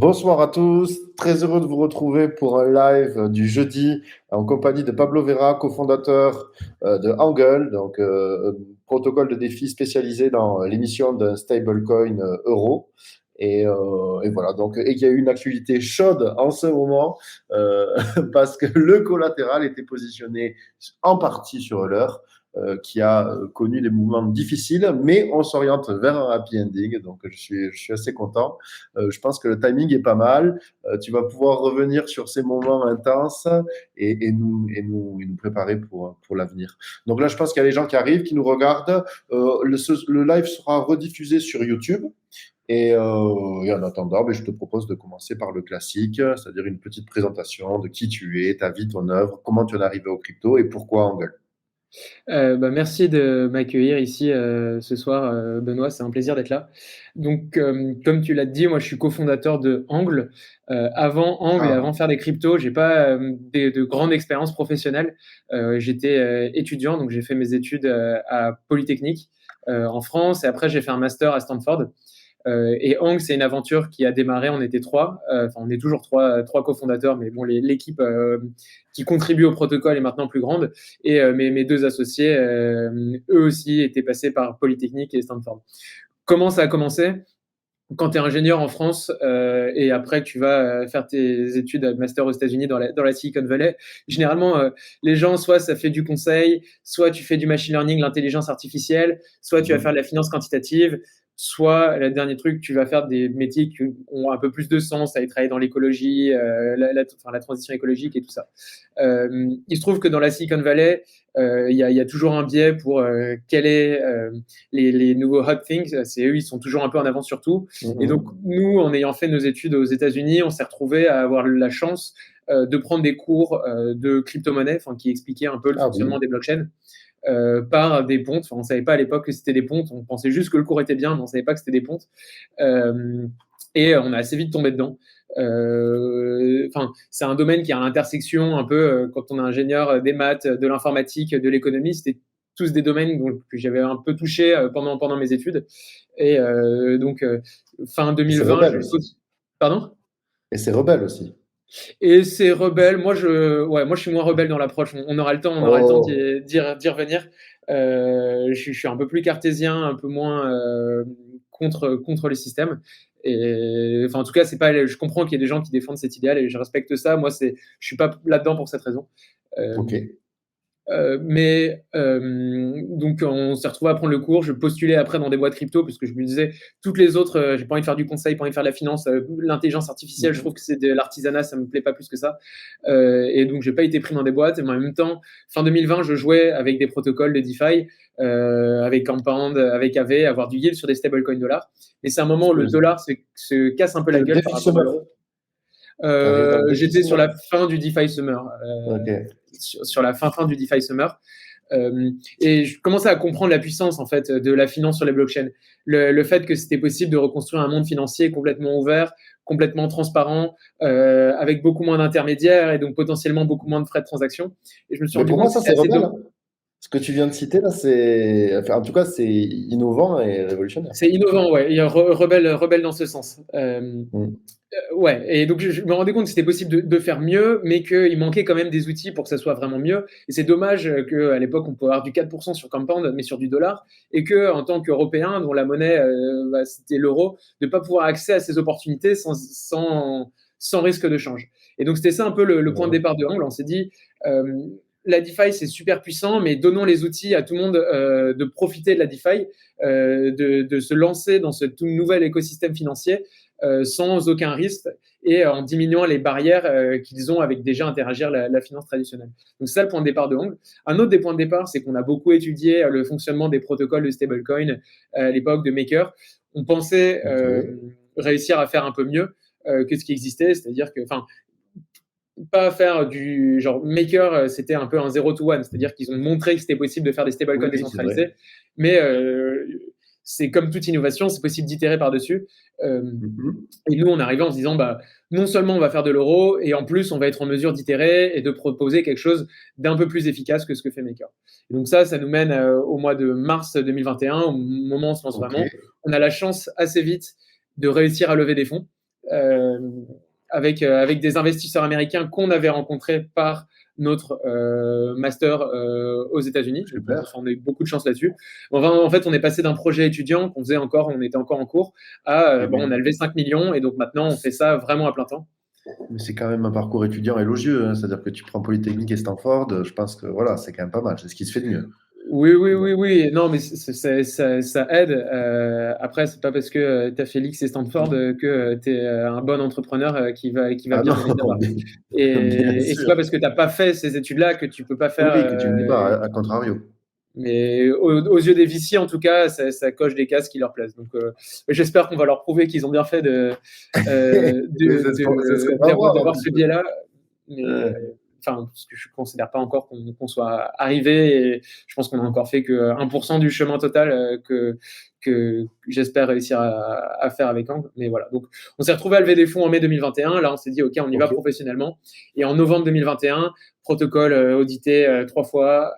Bonsoir à tous, très heureux de vous retrouver pour un live du jeudi en compagnie de Pablo Vera, cofondateur de Angle, un protocole de défi spécialisé dans l'émission d'un stablecoin euro. Et voilà, et il y a eu une actualité chaude en ce moment parce que le collatéral était positionné en partie sur l'heure. Qui a connu des mouvements difficiles, mais on s'oriente vers un happy ending, donc je suis assez content. Je pense que le timing est pas mal. Tu vas pouvoir revenir sur ces moments intenses et nous préparer pour l'avenir. Donc là, je pense qu'il y a les gens qui arrivent, qui nous regardent. Le live sera rediffusé sur YouTube. Et en attendant, je te propose de commencer par le classique, c'est-à-dire une petite présentation de qui tu es, ta vie, ton œuvre, comment tu en es arrivé au crypto et pourquoi Angle. Merci de m'accueillir ici ce soir, Benoît. C'est un plaisir d'être là. Donc, comme tu l'as dit, moi, je suis cofondateur de Angle. Avant Angle et Ah, avant de faire des cryptos, j'ai pas de grande expérience professionnelle. J'étais étudiant, donc j'ai fait mes études à Polytechnique en France, et après j'ai fait un master à Stanford. Et Hang, c'est une aventure qui a démarré, on était trois, enfin on est toujours trois cofondateurs, mais bon, l'équipe qui contribue au protocole est maintenant plus grande. Et mes deux associés, eux aussi, étaient passés par Polytechnique et Stanford. Comment ça a commencé? Quand tu es ingénieur en France et après que tu vas faire tes études de master aux États-Unis dans la Silicon Valley, généralement, les gens, soit ça fait du conseil, soit tu fais du machine learning, l'intelligence artificielle, soit tu vas faire de la finance quantitative, soit le dernier truc, tu vas faire des métiers qui ont un peu plus de sens, aller travailler dans l'écologie, la transition écologique et tout ça. Il se trouve que dans la Silicon Valley, il y a toujours un biais pour quel est les nouveaux hot things. C'est eux, ils sont toujours un peu en avance sur tout. Et donc, mhm. nous, en ayant fait nos études aux États-Unis, on s'est retrouvés à avoir la chance de prendre des cours de crypto-monnaie, qui expliquaient un peu le Ah fonctionnement oui. des blockchains par des pontes. On ne savait pas à l'époque que c'était des pontes. On pensait juste que le cours était bien, mais on ne savait pas que c'était des pontes. Euh, et on a assez vite tombé dedans. C'est un domaine qui est à l'intersection un peu quand on est ingénieur des maths, de l'informatique, de l'économie. C'était tous des domaines que j'avais un peu touché pendant mes études. Et fin Et c'est 2020, rebelle je aussi. pose. Pardon? Et c'est rebelle aussi. Et c'est rebelle. Moi, je suis moins rebelle dans l'approche. On aura le temps, Oh, d'y revenir. Je suis un peu plus cartésien, un peu moins contre le système. Et enfin, en tout cas, c'est pas. Je comprends qu'il y ait des gens qui défendent cet idéal et je respecte ça. Moi, je suis pas là-dedans pour cette raison. Euh, ok. donc on s'est retrouvé à prendre le cours. Je postulais après dans des boîtes crypto parce que je me disais toutes les autres, j'ai pas envie de faire du conseil, pas envie de faire de la finance, l'intelligence artificielle, je trouve Mhm. que c'est de l'artisanat, ça me plaît pas plus que ça. Et donc j'ai pas été pris dans des boîtes. Mais en même temps, fin 2020, je jouais avec des protocoles de DeFi, avec Compound, avec AV, avoir du yield sur des stablecoins dollars. Et c'est un moment où le dollar se casse un peu C'est la le gueule par défi rapport à Summer. l'euro. T'arrives dans le défi J'étais sur la Summer. fin du DeFi Summer. Ok. Sur la fin du DeFi Summer. Et je commençais à comprendre la puissance en fait de la finance sur les blockchains. Le fait que c'était possible de reconstruire un monde financier complètement ouvert, complètement transparent, avec beaucoup moins d'intermédiaires et donc potentiellement beaucoup moins de frais de transaction. Et je me suis Mais rendu pour moi, compte que ça, c'était c'est assez rebelle, dommage. hein. Ce que tu viens de citer, là, en tout cas, c'est innovant et révolutionnaire. C'est innovant, ouais. Il y a rebelle dans ce sens. Mm. Ouais, et donc je me rendais compte que c'était possible de faire mieux, mais qu'il manquait quand même des outils pour que ça soit vraiment mieux. Et c'est dommage qu'à l'époque, on pouvait avoir du 4% sur Compound, mais sur du dollar, et que en tant qu'Européen, dont la monnaie, c'était l'euro, de ne pas pouvoir accéder à ces opportunités sans risque de change. Et donc c'était ça un peu le point de Ouais. départ de Angle. On s'est dit, euh, la DeFi, c'est super puissant, mais donnons les outils à tout le monde de profiter de la DeFi, de se lancer dans ce tout nouvel écosystème financier sans aucun risque et en diminuant les barrières qu'ils ont avec déjà interagir la finance traditionnelle. Donc c'est ça le point de départ de Hong. Un autre des points de départ, c'est qu'on a beaucoup étudié le fonctionnement des protocoles de stablecoin à l'époque de Maker. On pensait Ok. réussir à faire un peu mieux que ce qui existait, c'est-à-dire que, enfin, pas faire du genre Maker, c'était un peu un 0 to 1, c'est-à-dire qu'ils ont montré que c'était possible de faire des stablecoins Oui, oui, c'est vrai. décentralisés, mais c'est comme toute innovation, c'est possible d'itérer par-dessus. Euh, Mhm. et nous, on arrivait en se disant, bah, non seulement on va faire de l'euro, et en plus, on va être en mesure d'itérer et de proposer quelque chose d'un peu plus efficace que ce que fait Maker. Et donc ça nous mène au mois de mars 2021, au moment où on se lance Ok. vraiment. On a la chance assez vite de réussir à lever des fonds. avec des investisseurs américains qu'on avait rencontrés par notre master aux États-Unis. Super. On a eu beaucoup de chance là-dessus. Enfin, en fait, on est passé d'un projet étudiant qu'on faisait encore, on était encore en cours, à Eh bon, oui. on a levé 5 millions et donc maintenant on fait ça vraiment à plein temps. Mais c'est quand même un parcours étudiant élogieux, hein. C'est-à-dire que tu prends Polytechnique et Stanford, je pense que voilà, c'est quand même pas mal. C'est ce qui se fait de mieux. Oui, oui, Bon. oui, oui. Non, mais ça aide. Après, c'est pas parce que tu as fait l'X et Stanford que tu es un bon entrepreneur qui va Ah bien non, gagner ta barre. bien, bien Et c'est pas sûr. parce que t'as pas fait ces études-là que tu peux pas Oui, faire. oui, que tu ne dis pas, à contrario. Mais aux yeux des VC, en tout cas, ça coche des cases qui leur plaisent. Donc, j'espère qu'on va leur prouver qu'ils ont bien fait Mais c'est ce qu'on va voir un d'avoir petit ce peu. biais-là. Mais Ouais. enfin, parce que je ne considère pas encore qu'on soit arrivé. Et je pense qu'on a encore fait que 1% du chemin total que j'espère réussir à faire avec Angle. Mais voilà. Donc, on s'est retrouvé à lever des fonds en mai 2021. Là, on s'est dit, OK, on y va Ok. professionnellement. Et en novembre 2021, protocole audité 3 fois.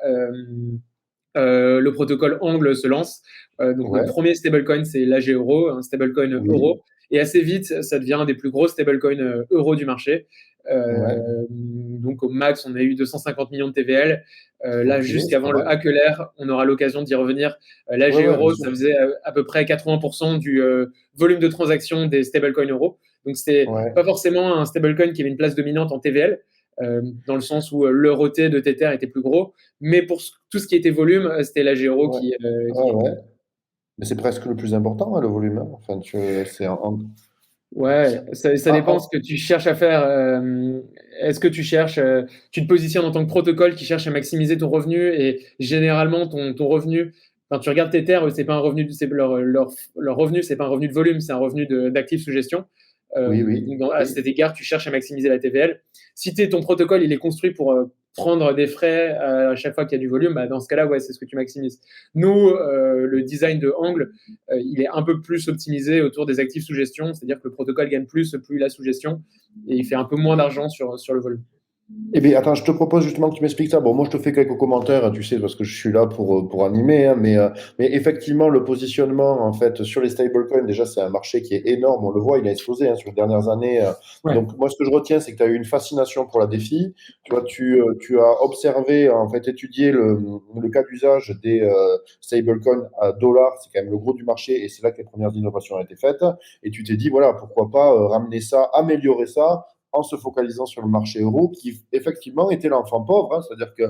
Le protocole Angle se lance. Donc notre Ouais. premier stablecoin, c'est l'AG Euro, un stablecoin Oui. euro. Et assez vite, ça devient un des plus gros stablecoins euro du marché. Ouais. Donc au max, on a eu 250 millions de TVL. Là, Ok, juste c'est pas avant le mal. hackler, on aura l'occasion d'y revenir. Ouais, L'AG ouais, bien Euro, sûr. ça faisait à peu près 80% du volume de transactions des stablecoins euros. Donc c'était Ouais. pas forcément un stablecoin qui avait une place dominante en TVL, dans le sens où l'euro T de Tether était plus gros. Mais pour tout ce qui était volume, c'était la Géo Ouais. qui Ouais, gagnait. ouais. Mais c'est presque le plus important, hein, le volume, hein. Enfin, c'est Ouais, ça Ah, dépend ce que tu cherches à faire. Est-ce que tu cherches, tu te positionnes en tant que protocole qui cherche à maximiser ton revenu et généralement ton revenu, quand tu regardes Tether, c'est pas un revenu, leur revenu, c'est pas un revenu de volume, c'est un revenu d'actifs sous gestion. oui, Donc oui, à cet oui. égard, tu cherches à maximiser la TVL. Si ton protocole, il est construit pour prendre des frais à chaque fois qu'il y a du volume, bah, dans ce cas-là, ouais, c'est ce que tu maximises. Nous, le design de Angle, il est un peu plus optimisé autour des actifs sous gestion, c'est-à-dire que le protocole gagne plus il a sous gestion et il fait un peu moins d'argent sur le volume. Eh bien, attends, je te propose justement que tu m'expliques ça. Bon, moi, je te fais quelques commentaires, tu sais, parce que je suis là pour animer, hein, mais effectivement, le positionnement, en fait, sur les stablecoins, déjà, c'est un marché qui est énorme. On le voit, il a explosé hein, sur les dernières années. Ouais. Donc, moi, ce que je retiens, c'est que tu as eu une fascination pour la défi. Tu vois, tu as observé, en fait, étudié le cas d'usage des stablecoins à dollars. C'est quand même le gros du marché et c'est là que les premières innovations ont été faites. Et tu t'es dit, voilà, pourquoi pas ramener ça, améliorer ça en se focalisant sur le marché euro, qui effectivement était l'enfant pauvre, hein. C'est-à-dire que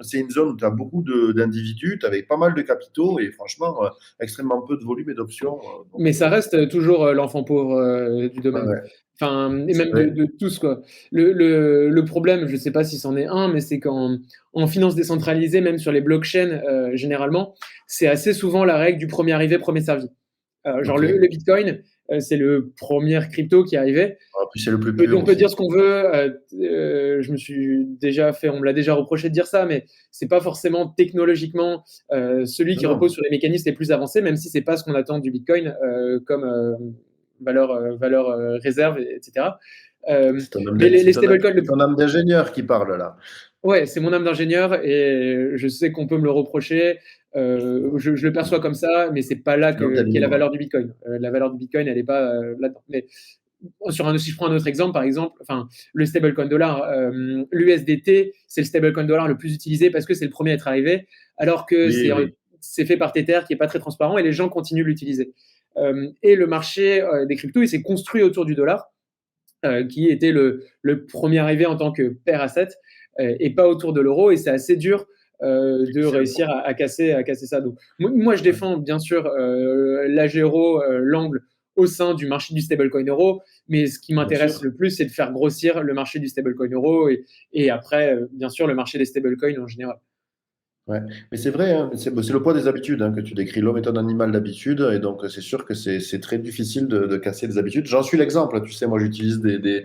c'est une zone où tu as beaucoup d'individus, tu avais pas mal de capitaux et franchement, extrêmement peu de volume et d'options. Donc, Mais ça reste toujours l'enfant pauvre du ouais, domaine. ouais, Enfin, et c'est même vrai. de tous, quoi. Le problème, je ne sais pas si c'en est un, mais c'est qu'en finance décentralisée, même sur les blockchains, généralement, c'est assez souvent la règle du premier arrivé, premier servi. Genre Ok. le Bitcoin, c'est le premier crypto qui arrivait. Ah, puis c'est le plus pur On peut aussi. dire ce qu'on veut. On me l'a déjà reproché de dire ça, mais c'est pas forcément technologiquement celui Non, qui non, repose sur les mécanismes les plus avancés, même si c'est pas ce qu'on attend du Bitcoin comme valeur réserve, etc. c'est ton âme Mais les stablecoins, c'est ton âme d'ingénieur qui parle là. ouais, c'est mon âme d'ingénieur et je sais qu'on peut me le reprocher. Je le perçois comme ça, mais c'est pas là Tu es dans ta qu'est la libre. valeur du Bitcoin. La valeur du Bitcoin, elle est pas là-dedans. Mais si je prends un autre exemple, par exemple, enfin, le stablecoin dollar, l'USDT, c'est le stablecoin dollar le plus utilisé parce que c'est le premier à être arrivé, alors que Oui, oui. c'est fait par Tether qui est pas très transparent et les gens continuent de l'utiliser. Et le marché des cryptos, il s'est construit autour du dollar, qui était le premier arrivé en tant que pair asset, et pas autour de l'euro. Et c'est assez dur de C'est réussir à casser ça. Donc, moi, je ouais. défends bien sûr l'agéro, l'angle au sein du marché du stablecoin euro, mais ce qui Bien m'intéresse sûr. le plus, c'est de faire grossir le marché du stablecoin euro et après, bien sûr, le marché des stablecoins en général. Ouais, mais c'est vrai, hein, c'est le poids des habitudes hein, que tu décris. L'homme est un animal d'habitude, et donc c'est sûr que c'est très difficile de casser des habitudes. J'en suis l'exemple, tu sais, moi j'utilise des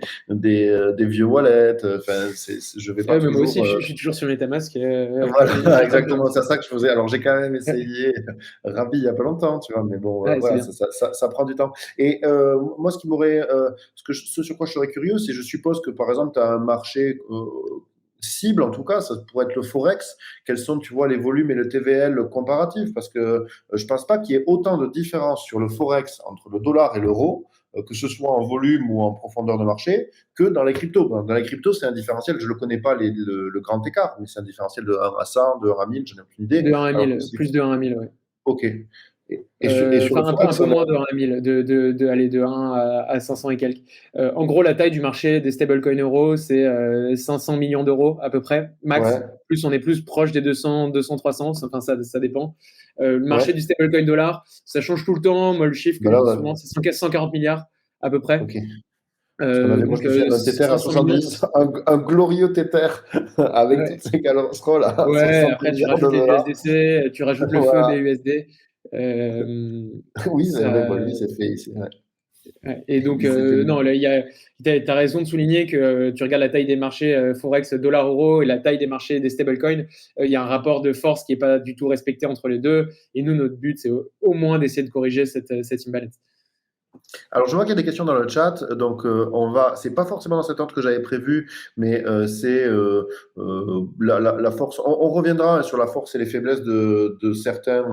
vieux wallets, enfin, je vais pas Ouais, mais moi aussi, toujours. je suis toujours sur MetaMask, et Voilà, j'y crois bien. exactement, c'est ça que je faisais. Alors j'ai quand même essayé Rabi il y a pas longtemps, tu vois, mais bon, Ouais, c'est voilà, bien. ça prend du temps. Et moi, ce sur quoi je serais curieux, c'est je suppose que par exemple, tu as un marché cible, en tout cas, ça pourrait être le Forex. Quels sont, tu vois, les volumes et le TVL comparatifs? Parce que je pense pas qu'il y ait autant de différence sur le Forex entre le dollar et l'euro que ce soit en volume ou en profondeur de marché, que dans les cryptos. Dans les cryptos, c'est un différentiel, je ne le connais pas le grand écart, mais c'est un différentiel de 1 à 100, de 1 à 1000, je n'ai aucune idée. De 1 à Alors 1000, plus de 1 à 1000, ouais. OK. Et sur le Enfin, un Forex, peu moins de 1 à 1000, aller de 1 à 500 et quelques. En gros, la taille du marché des stablecoins euros, c'est 500 millions d'euros à peu près, max. ouais, Plus on est plus proche des 200, 300, enfin ça dépend. Le marché ouais. du stablecoin dollar, ça change tout le temps. Moi, le chiffre que Ben je là, dis souvent, c'est 140 milliards à peu près. OK. Parce qu'on avait, moi, je me souviens d'un Tether à 500 millions. 70, un glorieux Tether avec Ouais. toutes ses casseroles à Ouais, 60 après tu milliards de rajoutes les dollars. USDC, tu rajoutes le feu Voilà. BUSD. Euh, Oui, c'est vrai, ça, bon, lui, c'est fait ici. Ouais. Ouais. Et donc, Il s'est fait. non, là, t'as raison de souligner que tu regardes la taille des marchés Forex dollar-euro et la taille des marchés des stablecoins, il y a un rapport de force qui n'est pas du tout respecté entre les deux. Et nous, notre but, c'est au moins d'essayer de corriger cette imbalance. Alors, je vois qu'il y a des questions dans le chat, donc on va. C'est pas forcément dans cet ordre que j'avais prévu, mais c'est la force. On reviendra sur la force et les faiblesses de certains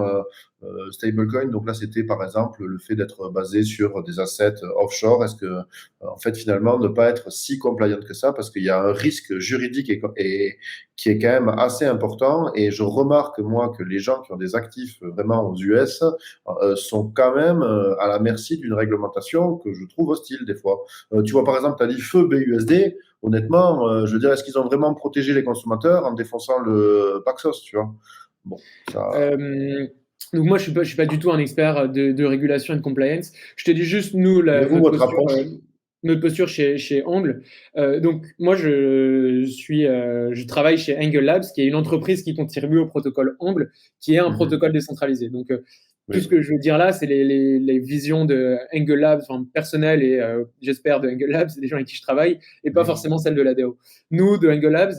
stablecoins. Donc là, c'était par exemple le fait d'être basé sur des assets offshore. Est-ce que, en fait, finalement, ne pas être si compliant que ça, parce qu'il y a un risque juridique qui est quand même assez important. Et je remarque moi que les gens qui ont des actifs vraiment aux US sont quand même à la merci d'une réglementation que je trouve hostile des fois. Tu vois, par exemple, tu as dit feu BUSD. Honnêtement, je veux dire, est-ce qu'ils ont vraiment protégé les consommateurs en défonçant le Paxos, tu vois? Bon, ça. Euh, donc moi, je suis pas du tout un expert de régulation et de compliance. Je te dis juste, nous, Mais vous, votre approche? notre posture chez Angle. Donc moi, je travaille chez Angle Labs, qui est une entreprise qui contribue au protocole Angle, qui est un Mhm. protocole décentralisé. Donc tout ce Oui. que je veux dire là, c'est les visions de Angle Labs, enfin, personnelles et j'espère de Angle Labs, des gens avec qui je travaille, et pas Oui. forcément celles de l'ADO. Nous, de Angle Labs,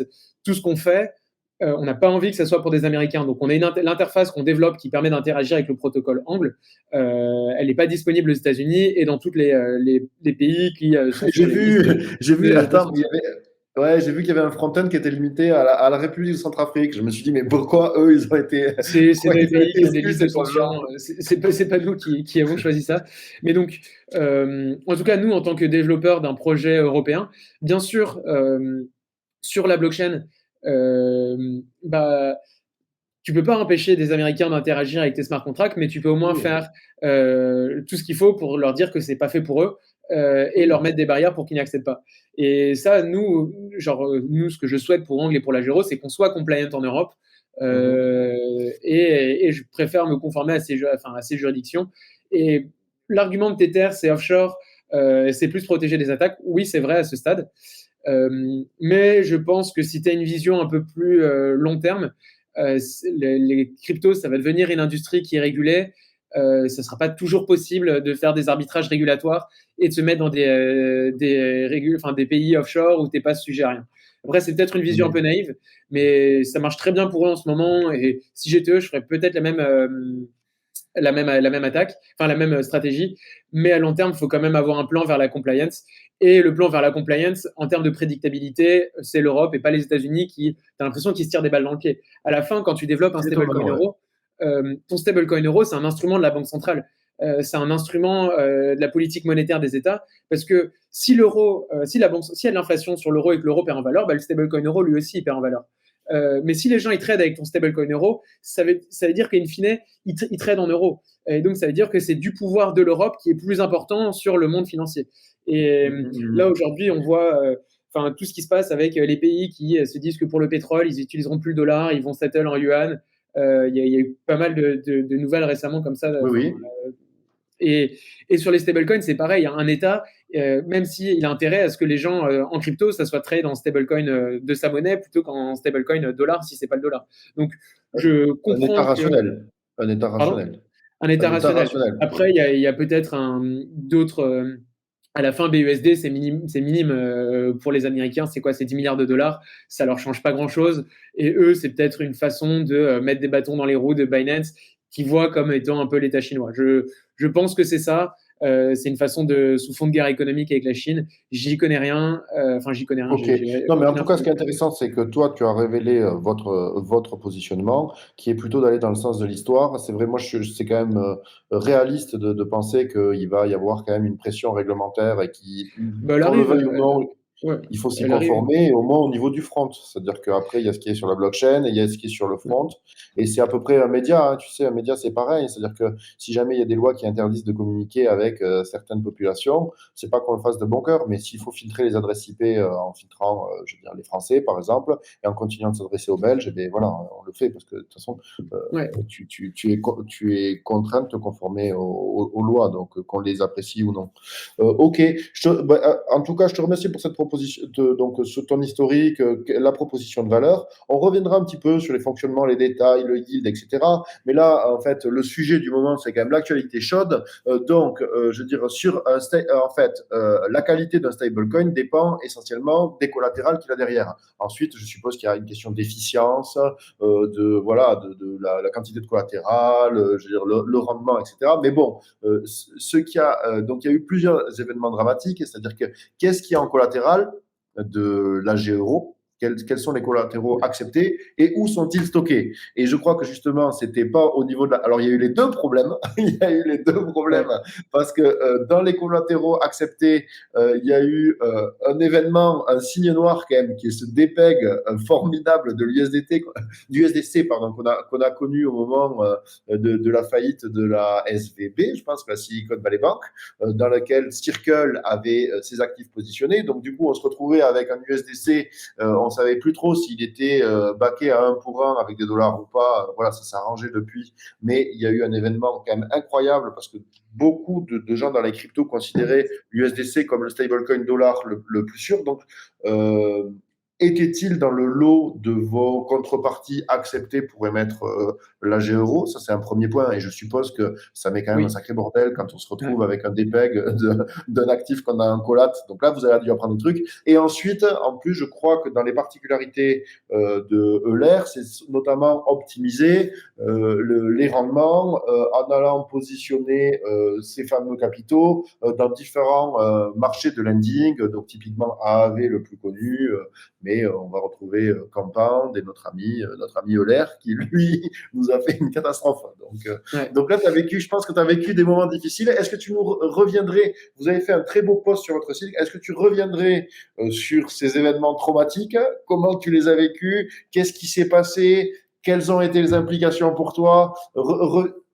tout ce qu'on fait, on n'a pas envie que ça soit pour des Américains. Donc, on a l'interface qu'on développe qui permet d'interagir avec le protocole Angle. Elle n'est pas disponible aux États-Unis et dans tous les pays qui sont sur J'ai les listes vu, j'ai vu, de attends, sanctions. ouais, j'ai vu qu'il y avait un front-end qui était limité à la République de Centrafrique. Je me suis dit, mais pourquoi eux, C'est pourquoi des ils ont pays été qui ont des exclus, listes de ces sanctions. gens? C'est pas nous qui avons choisi ça. Mais donc, en tout cas, nous, en tant que développeurs d'un projet européen, bien sûr, sur la blockchain, bah, tu peux pas empêcher des Américains d'interagir avec tes smart contracts, mais tu peux au moins Oui, faire tout ce qu'il faut pour leur dire que c'est pas fait pour eux et leur oui. mettre des barrières pour qu'ils n'y accèdent pas. Et ça, nous, nous, ce que je souhaite pour Angle et pour la Géro, c'est qu'on soit compliant en Europe. Mhm. Et je préfère me conformer à ces juridictions. Et l'argument de Tether, c'est offshore, c'est plus protéger des attaques. Oui, c'est vrai à ce stade. Mais je pense que si tu as une vision un peu plus long terme, les cryptos, ça va devenir une industrie qui est régulée. Ça ne sera pas toujours possible de faire des arbitrages régulatoires et de se mettre dans des pays offshore où tu n'es pas sujet à rien. Après, c'est peut-être une vision un peu Oui. naïve, mais ça marche très bien pour eux en ce moment. Et si j'étais eux, je ferais peut-être la même attaque, enfin la même stratégie, mais à long terme, il faut quand même avoir un plan vers la compliance. Et le plan vers la compliance, en termes de prédictabilité, c'est l'Europe et pas les États-Unis qui, tu as l'impression qu'ils se tirent des balles dans le pied. À la fin, quand tu développes un stablecoin Étonnamment, ouais. euro, ton stablecoin euro, c'est un instrument de la Banque centrale. C'est un instrument de la politique monétaire des États, parce que si l'euro, si il y a de l'inflation sur l'euro et que l'euro perd en valeur, bah, le stablecoin euro lui aussi il perd en valeur. Mais si les gens ils tradent avec ton stablecoin euro, ça veut dire qu'in fine, ils tradent en euros. Et donc, ça veut dire que c'est du pouvoir de l'Europe qui est plus important sur le monde financier. Et là, Mhm. aujourd'hui, on voit tout ce qui se passe avec les pays qui se disent que pour le pétrole, ils n'utiliseront plus le dollar, ils vont settle en yuan. Y a eu pas mal de nouvelles récemment comme ça. Oui, oui. Et sur les stablecoins, c'est pareil. Un État, même s'il a intérêt à ce que les gens en crypto, ça soit trade en stablecoin de sa monnaie plutôt qu'en stablecoin dollar si c'est pas le dollar. Donc, je Un État comprends que. rationnel. Un État Pardon? rationnel. Un État Un État rationnel. rationnel. Après, il y a peut-être d'autres. À la fin, BUSD, c'est minime pour les Américains. C'est quoi? C'est 10 milliards de dollars. Ça leur change pas grand-chose. Et eux, c'est peut-être une façon de mettre des bâtons dans les roues de Binance, qui voient comme étant un peu l'État chinois. Je pense que c'est ça. C'est une façon sous fond de guerre économique avec la Chine. J'y connais rien. J'y connais rien. Ok. Non, mais en tout cas, ce qui est intéressant, c'est que toi, tu as révélé votre positionnement, qui est plutôt d'aller dans le sens de l'histoire. C'est vrai, moi, c'est quand même réaliste de penser qu'il va y avoir quand même une pression réglementaire et qui, Bah, elle qu'on le arrive. veuille ou non, Ouais, il faut s'y elle arrive. conformer, au moins au niveau du front. C'est-à-dire qu'après, il y a ce qui est sur la blockchain et il y a ce qui est sur le front. Et c'est à peu près un média, hein. Tu sais, un média, c'est pareil. C'est-à-dire que si jamais il y a des lois qui interdisent de communiquer avec certaines populations, c'est pas qu'on le fasse de bon cœur, mais s'il faut filtrer les adresses IP en filtrant, je veux dire, les Français, par exemple, et en continuant de s'adresser aux Belges, eh bien, voilà, on le fait parce que de toute façon, Ouais. tu es contraint de te conformer aux lois, donc qu'on les apprécie ou non. Ok, en tout cas, je te remercie pour cette proposition, donc ton historique, la proposition de valeur. On reviendra un petit peu sur les fonctionnements, les détails, le yield, etc. Mais là, en fait, le sujet du moment, c'est quand même l'actualité chaude. Je veux dire, en fait, la qualité d'un stablecoin dépend essentiellement des collatérales qu'il a derrière. Ensuite, je suppose qu'il y a une question d'efficience, la quantité de collatéral, je veux dire, le rendement, etc. Mais bon, donc il y a eu plusieurs événements dramatiques, c'est-à-dire que qu'est-ce qu'il y a en collatéral de l'AG euro, quels sont les collatéraux acceptés et où sont-ils stockés. Et je crois que justement, c'était pas au niveau de la... Alors, il y a eu les deux problèmes. Il y a eu les deux problèmes Ouais. parce que dans les collatéraux acceptés, il y a eu un événement, un signe noir quand même, qui est ce dépeg formidable de du USDC, pardon, qu'on a connu au moment de la faillite de la SVB, je pense, la Silicon Valley Bank, dans laquelle Circle avait ses actifs positionnés. Donc, du coup, on se retrouvait avec un USDC, on savait plus trop s'il était backé à 1 pour 1 avec des dollars ou pas. Voilà, ça s'est arrangé depuis. Mais il y a eu un événement quand même incroyable parce que beaucoup de gens dans les cryptos considéraient l'USDC comme le stablecoin dollar le plus sûr. Donc, était-il dans le lot de vos contreparties acceptées pour émettre l'AG euro? Ça, c'est un premier point. Et je suppose que ça met quand même un Oui. sacré bordel quand on se retrouve Ouais. avec un dépeg d'un actif qu'on a en collat. Donc là, vous avez dû apprendre un truc. Et ensuite, en plus, je crois que dans les particularités de Euler, c'est notamment optimiser les rendements en allant positionner ces fameux capitaux dans différents marchés de lending. Donc typiquement AAV le plus connu, mais on va retrouver Compound et notre ami Euler qui lui nous a fait une catastrophe. Ouais. Donc là, je pense que tu as vécu des moments difficiles. Est-ce que tu nous reviendrais, vous avez fait un très beau post sur votre site, est-ce que tu reviendrais sur ces événements traumatiques? Comment tu les as vécus? Qu'est-ce qui s'est passé? Quelles ont été les implications pour toi?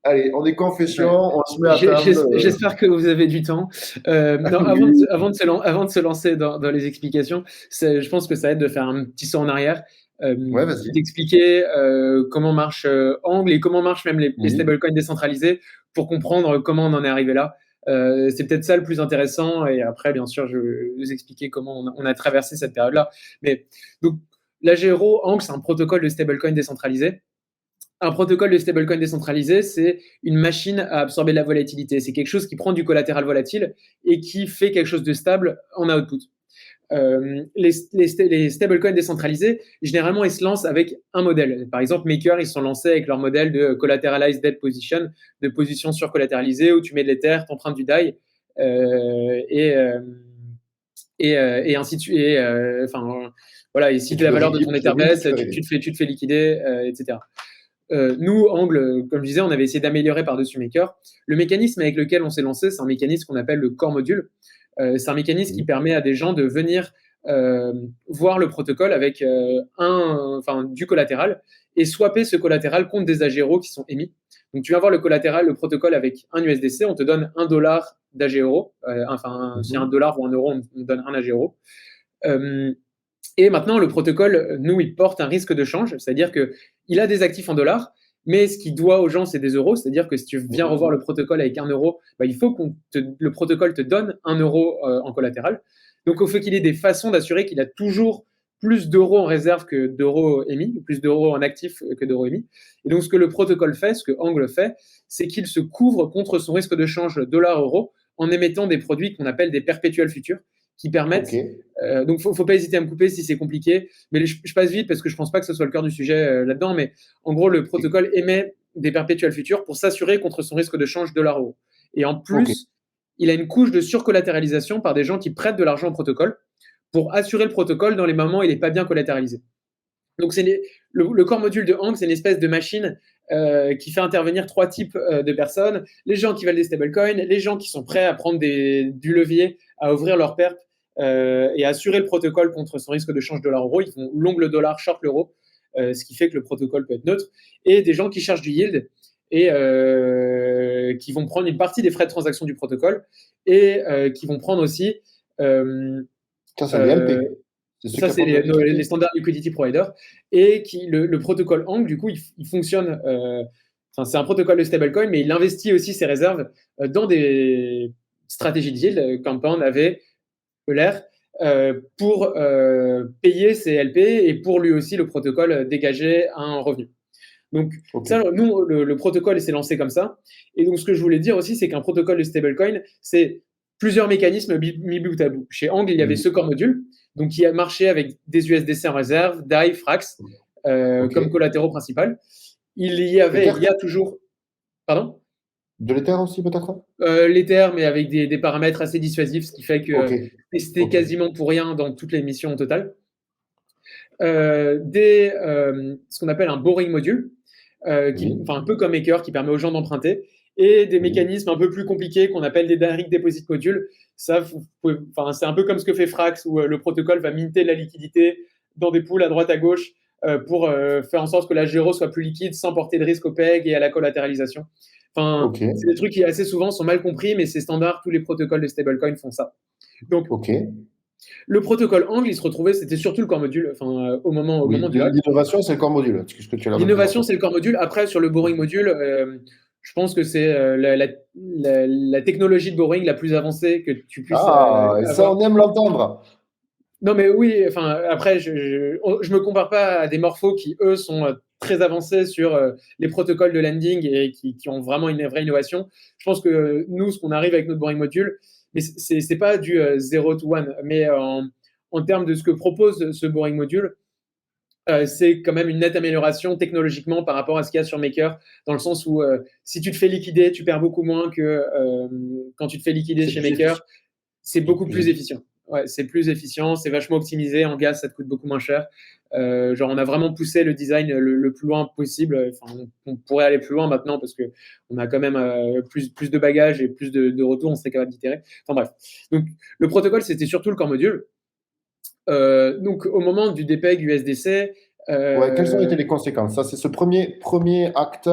Allez, on est confession, Ouais. on se met à table. J'espère que vous avez du temps. Non, Oui, avant de se lancer dans les explications, je pense que ça aide de faire un petit saut en arrière, ouais, vas-y. d'expliquer comment marche Angle et comment marchent même les Oui. stablecoins décentralisés pour comprendre comment on en est arrivé là. C'est peut-être ça le plus intéressant. Et après, bien sûr, je vais vous expliquer comment on a traversé cette période-là. Mais donc, l'AG-Euro, Angle, c'est un protocole de stablecoin décentralisé. Un protocole de stablecoin décentralisé, c'est une machine à absorber de la volatilité. C'est quelque chose qui prend du collatéral volatile et qui fait quelque chose de stable en output. Les stablecoins décentralisés, généralement, ils se lancent avec un modèle. Par exemple, Maker, ils sont lancés avec leur modèle de collateralized debt position, de position surcollatéralisée où tu mets de l'Ether, t'empruntes du DAI, et ainsi de suite. Voilà, et si la valeur de ton Ether baisse, tu te fais liquider, etc. Nous, Angle, comme je disais, on avait essayé d'améliorer par-dessus Maker. Le mécanisme avec lequel on s'est lancé, c'est un mécanisme qu'on appelle le core module. C'est un mécanisme qui permet à des gens de venir voir le protocole avec du collatéral et swapper ce collatéral contre des AG-Euro qui sont émis. Donc, tu vas voir le protocole avec un USDC, on te donne $1 d'AG-Euro. Si un dollar ou un euro, on donne un AG-Euro. Et maintenant, le protocole, nous, il porte un risque de change, c'est-à-dire qu'il a des actifs en dollars, mais ce qu'il doit aux gens, c'est des euros. C'est-à-dire que si tu viens revoir le protocole avec 1 euro, il faut que le protocole te donne 1 euro en collatéral. Donc, il faut qu'il ait des façons d'assurer qu'il a toujours plus d'euros en réserve que d'euros émis, plus d'euros en actifs que d'euros émis. Et donc, ce que le protocole fait, ce que Angle fait, c'est qu'il se couvre contre son risque de change dollar-euro en émettant des produits qu'on appelle des perpétuels futurs qui permettent. Donc, faut pas hésiter à me couper si c'est compliqué. Mais je passe vite parce que je pense pas que ce soit le cœur du sujet là-dedans. Mais en gros, le protocole émet des perpétuels futurs pour s'assurer contre son risque de change dollar-euro. Et en plus, il a une couche de surcollatéralisation par des gens qui prêtent de l'argent au protocole pour assurer le protocole dans les moments où il n'est pas bien collatéralisé. Donc, le core module de Hank, c'est une espèce de machine qui fait intervenir 3 types de personnes. Les gens qui veulent des stablecoins, les gens qui sont prêts à prendre du levier, à ouvrir leur perp et à assurer le protocole contre son risque de change dollar-euro. Ils font long le dollar, short l'euro, ce qui fait que le protocole peut être neutre. Et des gens qui cherchent du yield et qui vont prendre une partie des frais de transaction du protocole et qui vont prendre aussi... Ça, c'est les LP. Ça, c'est les standards liquidity provider. Et le protocole Hank, du coup, il fonctionne. C'est un protocole de stablecoin, mais il investit aussi ses réserves dans des stratégies de yield, Compound, AV, Euler, pour payer ses LP et pour lui aussi le protocole dégager un revenu. Donc, ça, nous, le protocole s'est lancé comme ça. Et donc, ce que je voulais dire aussi, c'est qu'un protocole de stablecoin, c'est plusieurs mécanismes mis bout à bout. Chez Hank, il y avait ce core module, donc qui a marché avec des USDC en réserve, DAI, Frax, comme collatéraux principal. Il y a toujours... Pardon ? De l'Ether aussi, peut-être ? L'Ether, mais avec des paramètres assez dissuasifs, ce qui fait que c'était quasiment pour rien dans toutes les missions au total. Ce qu'on appelle un borrowing module, un peu comme Maker, qui permet aux gens d'emprunter, et des mécanismes un peu plus compliqués qu'on appelle des direct deposit modules. Ça, c'est un peu comme ce que fait Frax, où le protocole va minter de la liquidité dans des pools à droite à gauche pour faire en sorte que la Gero soit plus liquide sans porter de risque au PEG et à la collatéralisation. C'est des trucs qui assez souvent sont mal compris, mais c'est standard, tous les protocoles de stablecoin font ça. Donc, le protocole Hank, il se retrouvait, c'était surtout le core module, au moment du hack. L'innovation, c'est le core module. L'innovation, c'est le core module. Après, sur le borrowing module, je pense que c'est la technologie de borrowing la plus avancée que tu puisses avoir. Ça, on aime l'entendre. Non, mais oui, après, je me compare pas à des morphos qui, eux, sont très avancés sur les protocoles de lending et qui ont vraiment une vraie innovation. Je pense que nous, ce qu'on arrive avec notre borrowing module, mais c'est pas du 0 to 1, mais en termes de ce que propose ce borrowing module, c'est quand même une nette amélioration technologiquement par rapport à ce qu'il y a sur Maker, dans le sens où si tu te fais liquider, tu perds beaucoup moins que quand tu te fais liquider chez Maker. C'est beaucoup plus efficient. Ouais, c'est plus efficient, c'est vachement optimisé. En gaz, ça te coûte beaucoup moins cher. On a vraiment poussé le design le plus loin possible. On pourrait aller plus loin maintenant parce qu'on a quand même plus de bagages et plus de retours, on serait capable d'itérer. Bref. Donc, le protocole, c'était surtout le core module. Donc, au moment du DPEG USDC... quelles ont été les conséquences ? Ça, c'est ce premier acte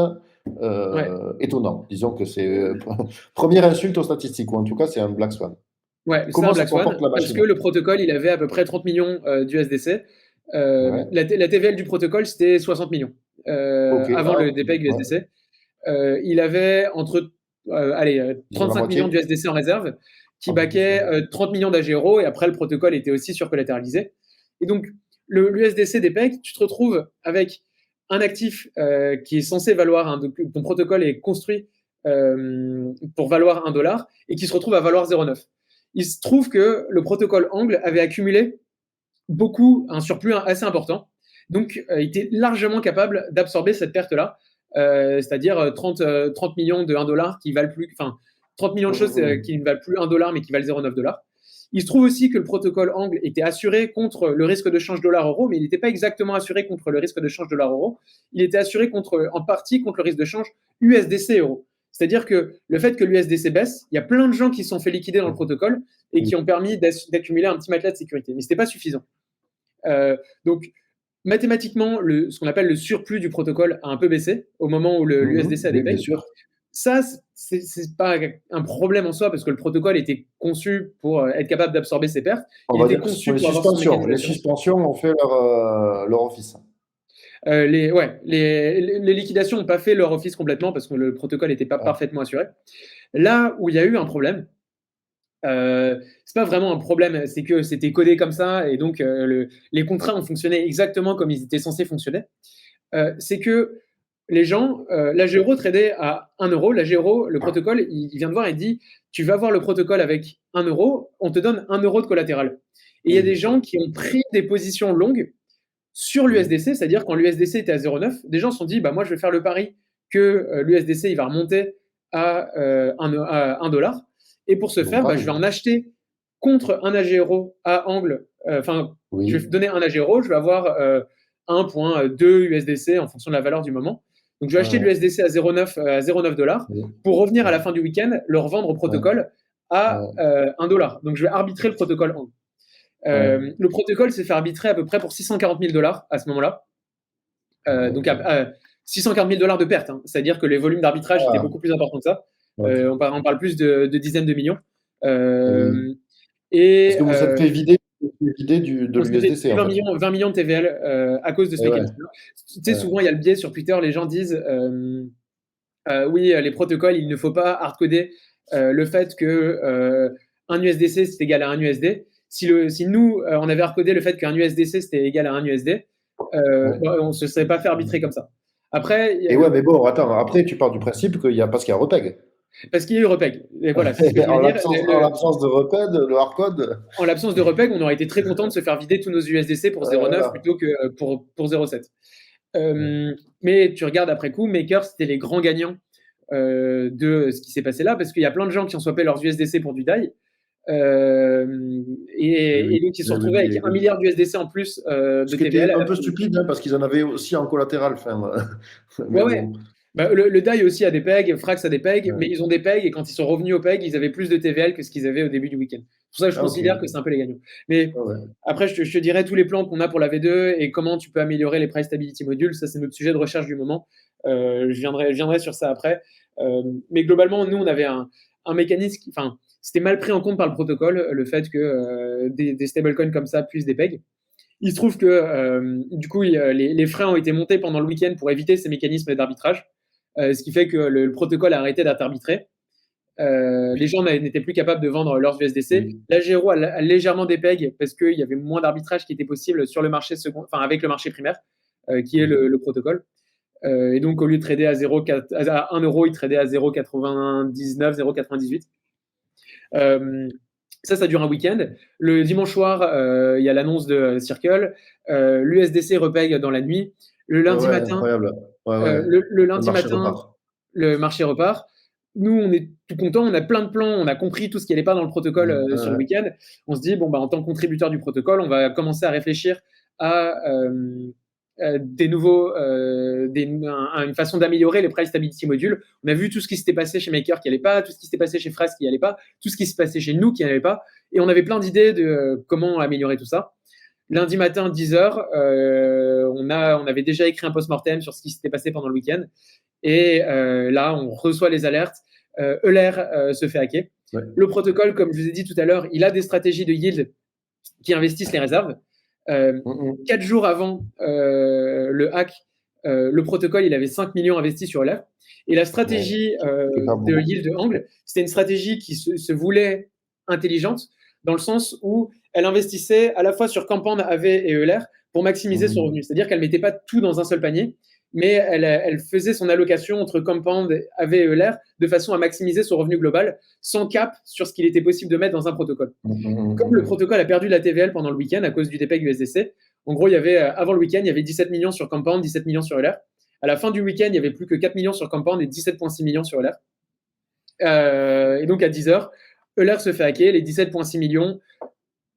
étonnant. Disons que c'est première insulte aux statistiques, ou en tout cas, c'est un black swan. Ouais, c'est un black swan, parce que le protocole, il avait à peu près 30 millions d'USDC. La TVL du protocole, c'était 60 millions avant le DPEG USDC. Il avait entre 35 millions d'USDC en réserve, qui baquait 30 millions d'AGERO, et après, le protocole était aussi surcollatéralisé. Et donc, l'USDC DPEG, tu te retrouves avec un actif qui est censé valoir, ton protocole est construit pour valoir $1, et qui se retrouve à valoir 0,9. Il se trouve que le protocole Angle avait accumulé un surplus assez important. Donc, il était largement capable d'absorber cette perte-là, c'est-à-dire 30 millions de $1 qui valent plus, 30 millions de choses qui ne valent plus $1, mais qui valent 0,9 $. Il se trouve aussi que le protocole Angle était assuré contre le risque de change dollar-euro, mais il n'était pas exactement assuré contre le risque de change dollar-euro. Il était assuré en partie contre le risque de change USDC-euro. C'est-à-dire que le fait que l'USDC baisse, il y a plein de gens qui se sont fait liquider dans le protocole et qui ont permis d'accumuler un petit matelas de sécurité. Mais ce n'était pas suffisant. Donc, mathématiquement, ce qu'on appelle le surplus du protocole a un peu baissé au moment où l'USDC a débaissé. Ça, c'est pas un problème en soi parce que le protocole était conçu pour être capable d'absorber ses pertes. Il était conçu pour avoir son mécanisme. Les suspensions ont fait leur office. Les liquidations n'ont pas fait leur office complètement parce que le protocole n'était pas parfaitement assuré. Là où il y a eu un problème, c'est pas vraiment un problème, c'est que c'était codé comme ça et donc les contrats ont fonctionné exactement comme ils étaient censés fonctionner. C'est que les gens, l'AGERO tradait à 1 €. L'AGERO, le protocole, il vient de voir et dit tu vas voir le protocole avec 1 €, on te donne 1 € de collatéral. Et il y a des gens qui ont pris des positions longues sur l'USDC, c'est-à-dire quand l'USDC était à 0,9, des gens se sont dit moi je vais faire le pari que l'USDC il va remonter à 1 $. Et pour ce Bon, faire, je vais en acheter contre un AG euro à angle. Je vais donner un AG euro, je vais avoir 1,2 USDC en fonction de la valeur du moment. Donc, je vais acheter de l'USDC à 0,9 dollars pour revenir à la fin du week-end, le revendre au protocole à 1 dollar. Donc, je vais arbitrer le protocole angle. Le protocole s'est fait arbitrer à peu près pour 640 000 dollars à ce moment-là. Donc, 640 000 dollars de perte. Hein. C'est-à-dire que les volumes d'arbitrage étaient beaucoup plus importants que ça. On parle plus de dizaines de millions. Parce que vous êtes fait vider de l'USDC. 20 millions de TVL à cause de ce mécanisme-là. Tu sais, souvent, il y a le biais sur Twitter, les gens disent oui, les protocoles, il ne faut pas hardcoder le fait que un USDC, c'est égal à un USD. Si nous, on avait hardcodé le fait qu'un USDC, c'était égal à un USD, on ne se serait pas fait arbitrer comme ça. Après, mais bon, attends, après, tu pars du principe qu'il y a, parce qu'il y a repeg. Parce qu'il y a eu repeg. Et voilà, en l'absence de repeg, le hardcode. En l'absence de repeg, on aurait été très content de se faire vider tous nos USDC pour 0,9 plutôt que pour 0,7. Mais tu regardes après coup, Maker, c'était les grands gagnants de ce qui s'est passé là, parce qu'il y a plein de gens qui ont swappé leurs USDC pour du DAI. Et donc, ils se sont retrouvés avec 1 milliard d'USDC en plus de TVL. Un peu stupide, hein, parce qu'ils en avaient aussi en collatéral. Ouais. Le DAI aussi a des pegs, Frax a des pegs, mais ils ont des pegs et quand ils sont revenus aux pegs, ils avaient plus de TVL que ce qu'ils avaient au début du week-end. C'est pour ça que je considère que c'est un peu les gagnants. Mais après, je te dirai tous les plans qu'on a pour la V2 et comment tu peux améliorer les price stability modules. Ça, c'est notre sujet de recherche du moment. Je viendrai sur ça après. Mais globalement, nous, on avait un mécanisme c'était mal pris en compte par le protocole, le fait que des stablecoins comme ça puissent des pegs. Il se trouve que du coup, les freins ont été montés pendant le week-end pour éviter ces mécanismes d'arbitrage. Ce qui fait que le protocole a arrêté d'être arbitré. Les gens n'étaient plus capables de vendre leurs USDC. L'AG-Euro a légèrement des pegs parce qu'il y avait moins d'arbitrage qui était possible sur le marché avec le marché primaire, qui est le protocole. Et donc, au lieu de trader à 1 euro, il tradait à 0,99, 0,98. Ça dure un week-end. Le dimanche soir, il y a l'annonce de Circle. L'USDC repeg dans la nuit. Le lundi matin, le lundi matin, le marché repart. Nous, on est tout contents, on a plein de plans, on a compris tout ce qui n'allait pas dans le protocole sur le week-end. On se dit, en tant que contributeur du protocole, on va commencer à réfléchir à une façon d'améliorer les price stability modules. On a vu tout ce qui s'était passé chez Maker qui n'allait pas, tout ce qui s'était passé chez Frax qui n'allait pas, tout ce qui s'est passé chez nous qui n'allait pas. Et on avait plein d'idées de comment améliorer tout ça. Lundi matin, 10h, on avait déjà écrit un post-mortem sur ce qui s'était passé pendant le week-end. Et là, on reçoit les alertes. Euler se fait hacker. Le protocole, comme je vous ai dit tout à l'heure, il a des stratégies de yield qui investissent les réserves. 4 jours avant le hack, le protocole, il avait 5 millions investis sur Euler. Et la stratégie de yield de Angle, c'était une stratégie qui se voulait intelligente, dans le sens où elle investissait à la fois sur Compound, AV et Euler pour maximiser son revenu. C'est-à-dire qu'elle ne mettait pas tout dans un seul panier, mais elle faisait son allocation entre Compound, AV et Euler de façon à maximiser son revenu global, sans cap sur ce qu'il était possible de mettre dans un protocole. Comme le protocole a perdu la TVL pendant le week-end à cause du dépeg USDC, en gros, avant le week-end, il y avait 17 millions sur Compound, 17 millions sur Euler. À la fin du week-end, il n'y avait plus que 4 millions sur Compound et 17,6 millions sur Euler. Et donc, à 10h, Euler se fait hacker, les 17,6 millions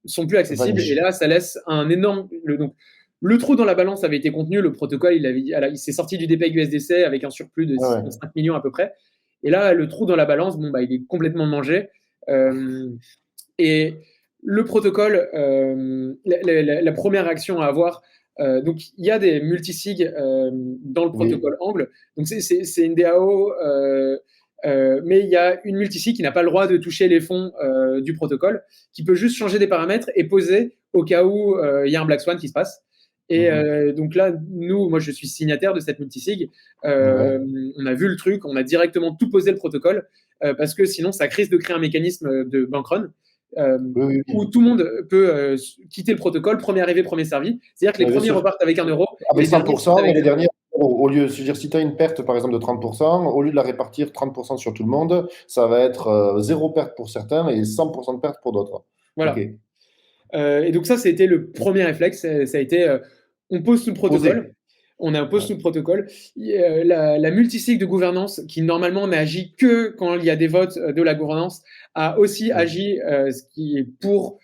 sont plus accessibles. Et là, ça laisse un énorme... Donc, le trou dans la balance avait été contenu. Le protocole, il s'est sorti du dépeg USDC avec un surplus de 5 millions à peu près. Et là, le trou dans la balance, il est complètement mangé. Et le protocole, la première action à avoir, donc il y a des multisigs dans le protocole Angle. Donc c'est une DAO, mais il y a une multisig qui n'a pas le droit de toucher les fonds du protocole, qui peut juste changer des paramètres et poser au cas où il y a un Black Swan qui se passe. Et donc là, moi je suis signataire de cette multisig. On a vu le truc, on a directement tout posé le protocole parce que sinon ça risque de créer un mécanisme de bank run où tout le monde peut quitter le protocole, premier arrivé, premier servi. C'est-à-dire que les premiers repartent avec 1 euro. Avec 100%, et les derniers, au lieu, si tu as une perte par exemple de 30%, au lieu de la répartir 30% sur tout le monde, ça va être 0 perte pour certains et 100% de perte pour d'autres. Voilà. Et donc ça, c'était le premier réflexe. Ça a été, on pose tout le protocole. on impose Ouais. tout le protocole. La multisig de gouvernance, qui normalement n'agit que quand il y a des votes de la gouvernance, a aussi Ouais. agi ce qui est pour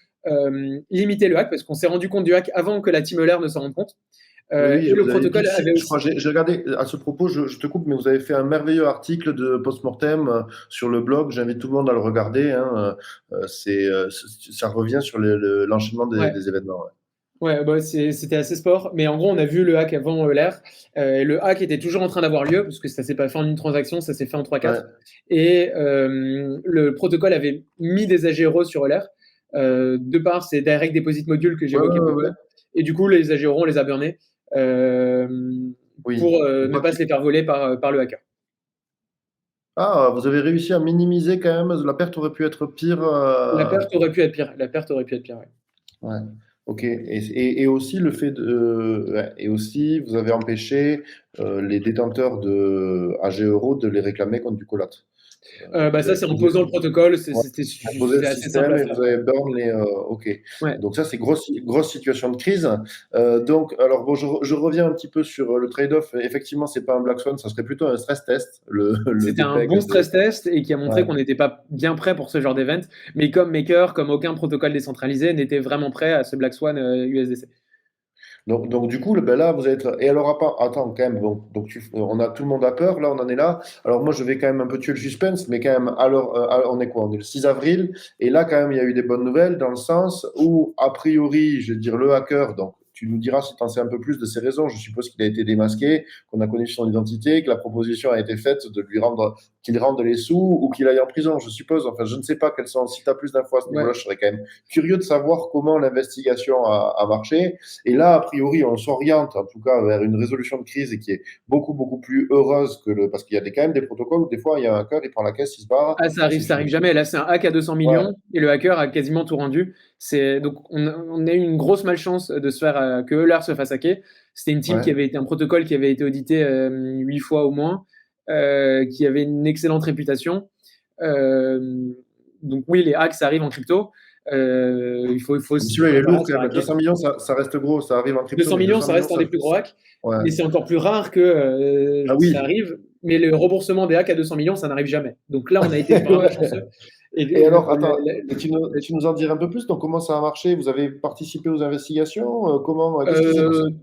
limiter le hack, parce qu'on s'est rendu compte du hack avant que la team Euler ne s'en rende compte. Oui, oui, Et le vous avez protocole tous, avait je crois, aussi. j'ai regardé à ce propos, je te coupe, mais vous avez fait un merveilleux article de post-mortem sur le blog. J'invite tout le monde à le regarder, hein. Ça revient sur l'enchaînement Ouais, des événements. Ouais. ouais, bah, c'était assez sport, mais en gros, on a vu le hack avant l'air. Le hack était toujours en train d'avoir lieu, parce que ça s'est pas fait en une transaction, ça s'est fait en 3-4. Ouais. Et le protocole avait mis des AGRO sur l'air, de par ces Direct Deposit Modules que Ouais, ouais, j'évoquais ouais, plus ouais. tôt. Et du coup, les AGRO, on les a burnés euh, Oui. pour ne Pas pas se les faire voler par le hacker. Ah, vous avez réussi à minimiser quand même. La perte aurait pu être pire. La perte aurait pu être pire. La perte aurait pu être pire, ouais. Ouais. Ok. Et aussi le fait de, ouais. Et aussi, vous avez empêché les détenteurs de AG Euro de les réclamer contre du collat. Bah, Vous ça, avez c'est en posé, posant le protocole, ouais, imposé le c'est assez simple système à et faire. vous avez burn les. Ok. Ouais. Donc ça, c'est grosse situation de crise. Donc, alors bon, je reviens un petit peu sur le trade-off. Effectivement, c'est pas un black swan, ça serait plutôt un stress test, le C'était un dépeg bon de. stress test et qui a Ouais. montré qu'on n'était pas bien prêt pour ce genre d'event. Mais comme Maker, comme aucun protocole décentralisé, n'était vraiment prêt à ce Black Swan USDC. Donc du coup, ben là, vous êtes. Et alors, attends, quand même, bon, donc on a tout le monde a peur, là, on en est là. Alors, moi, je vais quand même un peu tuer le suspense, mais quand même, alors, on est quoi? On est le 6 avril, et là, quand même, il y a eu des bonnes nouvelles dans le sens où, a priori, je veux dire, le hacker, donc, tu nous diras si tu en sais un peu plus de ses raisons. Je suppose qu'il a été démasqué, qu'on a connu son identité, que la proposition a été faite de lui rendre, qu'il rende les sous ou qu'il aille en prison, je suppose. Enfin, je ne sais pas quelles sont. Si tu as plus d'infos à ce niveau-là, Ouais. je serais quand même curieux de savoir comment l'investigation a marché. Et là, a priori, on s'oriente en tout cas vers une résolution de crise et qui est beaucoup plus heureuse que le. Parce qu'il y a quand même des protocoles où des fois, il y a un hacker, il prend la caisse, il se barre Ah, et c'est ça fini. arrive jamais. Là, c'est un hack à 200 Ouais, millions et le hacker a quasiment tout rendu. Donc, on a eu une grosse malchance de se faire que Euler se fasse hacker. C'était une team qui ouais. avait été un protocole qui avait été audité 8 fois au moins, qui avait une excellente réputation. Euh, donc oui, les hacks, ça arrive en crypto. Il faut Mais se celui-là, il est préparer à lourd se quand faire même. hacker. 200 millions, ça reste gros. Ça arrive en crypto, 200 mais millions, 200 ça millions, reste un des plus gros hacks, ouais. mais c'est encore plus rare que Ah ça oui. arrive. Mais le remboursement des hacks à 200 millions, ça n'arrive jamais. Donc là, on a été vraiment chanceux. Ouais. Et Et alors, attends, tu nous en dirais un peu plus? Donc, comment ça a marché? Vous avez participé aux investigations? Comment, qu'est-ce qui s'est passé?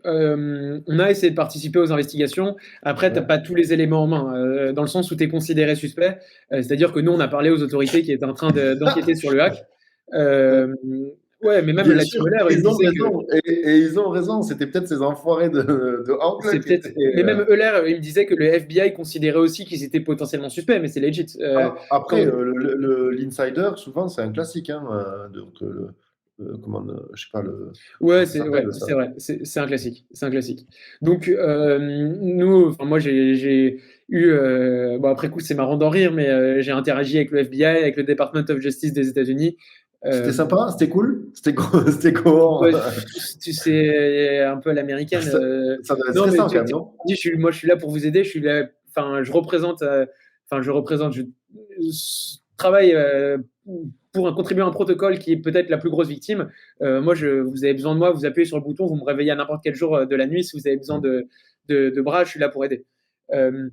euh, on a essayé de participer aux investigations. Après, tu n'as Ouais. pas tous les éléments en main, dans le sens où tu es considéré suspect. C'est-à-dire que nous, on a parlé aux autorités qui étaient en train d'enquêter sur le hack. Ouais. Euh, ouais, mais même Bien la sûr, team Euler, il me ils ont disait que raison. Et ils ont raison. C'était peut-être ces enfoirés de Angle c'est qui peut-être. étaient. Mais même Euler, il me disait que le FBI considérait aussi qu'ils étaient potentiellement suspects, mais c'est legit. Après, Quand- l'insider, souvent, c'est un classique. Hein, donc, comment, je sais pas, comment Ouais, ça s'appelle ça? c'est vrai, c'est un classique, c'est un classique. Donc nous, enfin moi j'ai eu, bon après coup c'est marrant d'en rire, mais j'ai interagi avec le FBI, avec le Department of Justice des États-Unis. C'était Euh, sympa? C'était cool? C'était comment? ouais, tu sais un peu à l'américaine. Ça, ça doit être Non mais stressant quand même, non? moi je suis là pour vous aider, je suis là, enfin je représente, je travaille pour contribuer à un protocole qui est peut-être la plus grosse victime. Vous avez besoin de moi, vous appuyez sur le bouton, vous me réveillez à n'importe quel jour de la nuit. Si vous avez besoin de bras, je suis là pour aider. Euh,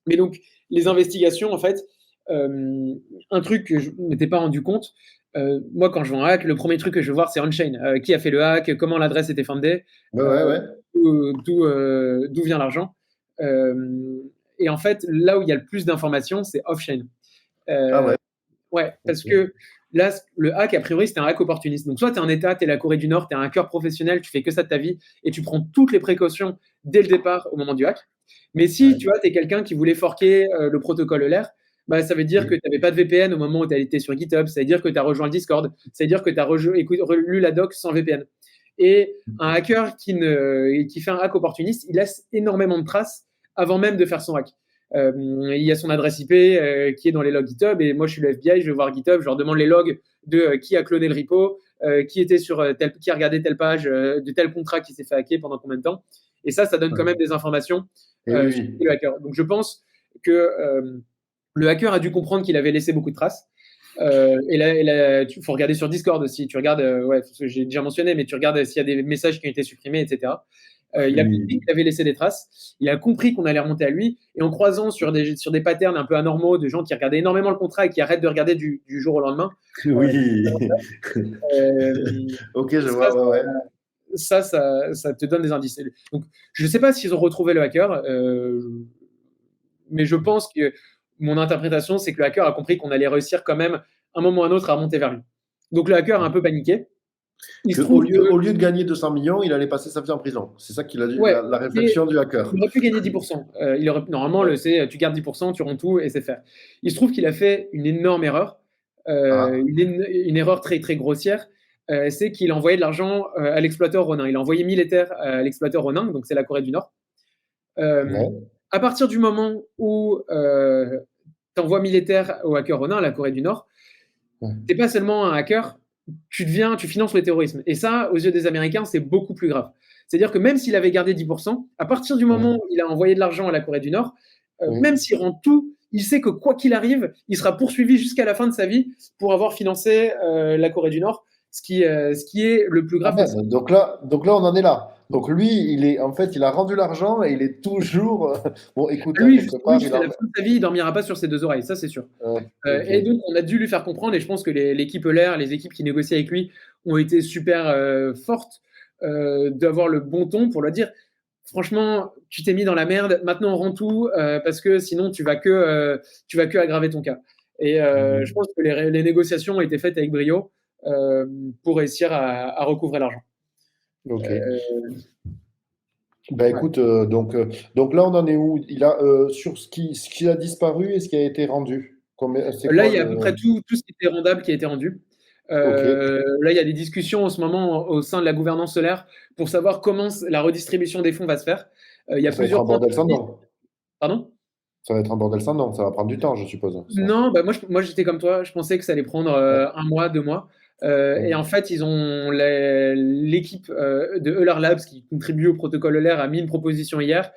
mais donc, les investigations, en fait, un truc que je ne m'étais pas rendu compte, moi, quand je vois un hack, le premier truc que je veux voir, c'est on-chain. Qui a fait le hack, comment l'adresse était fundée, Ouais, euh, ouais, ouais. d'où vient l'argent. Euh, et en fait, là où il y a le plus d'informations, c'est off-chain. Ah Euh, ouais, Ouais, parce ok. que là, le hack, a priori, c'était un hack opportuniste. Donc, soit tu es un État, tu es la Corée du Nord, tu es un hacker professionnel, tu fais que ça de ta vie et tu prends toutes les précautions dès le départ au moment du hack. Mais si Ouais, tu vois, tu es quelqu'un qui voulait forquer le protocole ELER, bah, ça veut dire que oui. tu n'avais pas de VPN au moment où tu étais sur GitHub, ça veut dire que tu as rejoint le Discord, ça veut dire que tu as relu la doc sans VPN. Et un hacker qui fait un hack opportuniste, il laisse énormément de traces avant même de faire son hack. Il y a son adresse IP qui est dans les logs GitHub et moi je suis le FBI, je vais voir GitHub, je leur demande les logs de qui a cloné le repo, qui était sur qui a regardé telle page de tel contrat qui s'est fait hacker pendant combien de temps. Et ça donne quand même Ouais. des informations Et oui, sur oui. le hacker. Donc je pense que le hacker a dû comprendre qu'il avait laissé beaucoup de traces. Et là, il faut regarder sur Discord aussi. Tu regardes, ouais, ce que j'ai déjà mentionné, mais tu regardes s'il y a des messages qui ont été supprimés, etc. Il a compris Oui. qu'il avait laissé des traces. Il a compris qu'on allait remonter à lui. Et en croisant sur des patterns un peu anormaux de gens qui regardaient énormément le contrat et qui arrêtent de regarder du jour au lendemain, Oui. euh, Ok, je ça, vois, ouais, ouais. ça te donne des indices. Donc, je ne sais pas s'ils ont retrouvé le hacker, mais je pense que mon interprétation, c'est que le hacker a compris qu'on allait réussir quand même, un moment ou un autre, à remonter vers lui. Donc, le hacker a un peu paniqué. Il se Qu'au trouve lieu, que, au lieu de gagner 200 millions, il allait passer sa vie en prison. C'est ça qu'il a dit, ouais, la mais réflexion du hacker. il aurait pu gagner 10%. Normalement, Ouais. tu gardes 10%, tu rends tout et c'est fait. Il se trouve qu'il a fait une énorme erreur, Ah, une erreur très, très grossière. C'est qu'il a envoyé de l'argent à l'exploiteur Ronin. Il a envoyé 1000 Ethers à l'exploiteur Ronin, donc c'est la Corée du Nord. Euh, ouais. à partir du moment où tu envoies militaire au hacker Ronin, à la Corée du Nord, Ouais. t'es pas seulement un hacker, tu finances le terrorisme. Et ça, aux yeux des Américains, c'est beaucoup plus grave. C'est-à-dire que même s'il avait gardé 10%, à partir du moment Ouais. où il a envoyé de l'argent à la Corée du Nord, même Oui. s'il rend tout, il sait que quoi qu'il arrive, il sera poursuivi jusqu'à la fin de sa vie pour avoir financé la Corée du Nord, ce qui est le plus Ah grave parce que merde, donc là, on en est là. Donc lui, en fait, il a rendu l'argent et il est toujours. Bon, écoute, hein, lui, quelque justement, part, il jusqu'à la en. fin de sa vie, il dormira pas sur ses deux oreilles, ça c'est sûr. Ok. Et donc, on a dû lui faire comprendre, et je pense que l'équipe Euler, les équipes qui négocient avec lui, ont été super fortes d'avoir le bon ton pour lui dire franchement, tu t'es mis dans la merde, maintenant on rend tout, parce que sinon tu vas que aggraver ton cas. Et je Mhm. pense que les négociations ont été faites avec brio euh, pour réussir à recouvrer l'argent. Ok. Euh, Bah ouais. écoute, donc là, on en est où? Sur ce qui a disparu et ce qui a été rendu. C'est Là, quoi il y a à peu le. près tout ce qui était rendable qui a été rendu. Ok. Là, il y a des discussions en ce moment au sein de la gouvernance solaire pour savoir comment la redistribution des fonds va se faire. Il y a Ça va être plusieurs un points bordel sur sans la liste. nom. Pardon? Ça va être un bordel sans nom. Ça va prendre du temps, je suppose, ça. Non, bah moi j'étais comme toi. Je pensais que ça allait prendre Ouais. un mois, 2 mois. Et en Ouais. fait, l'équipe de Euler Labs qui contribue au protocole Euler a mis une proposition hier.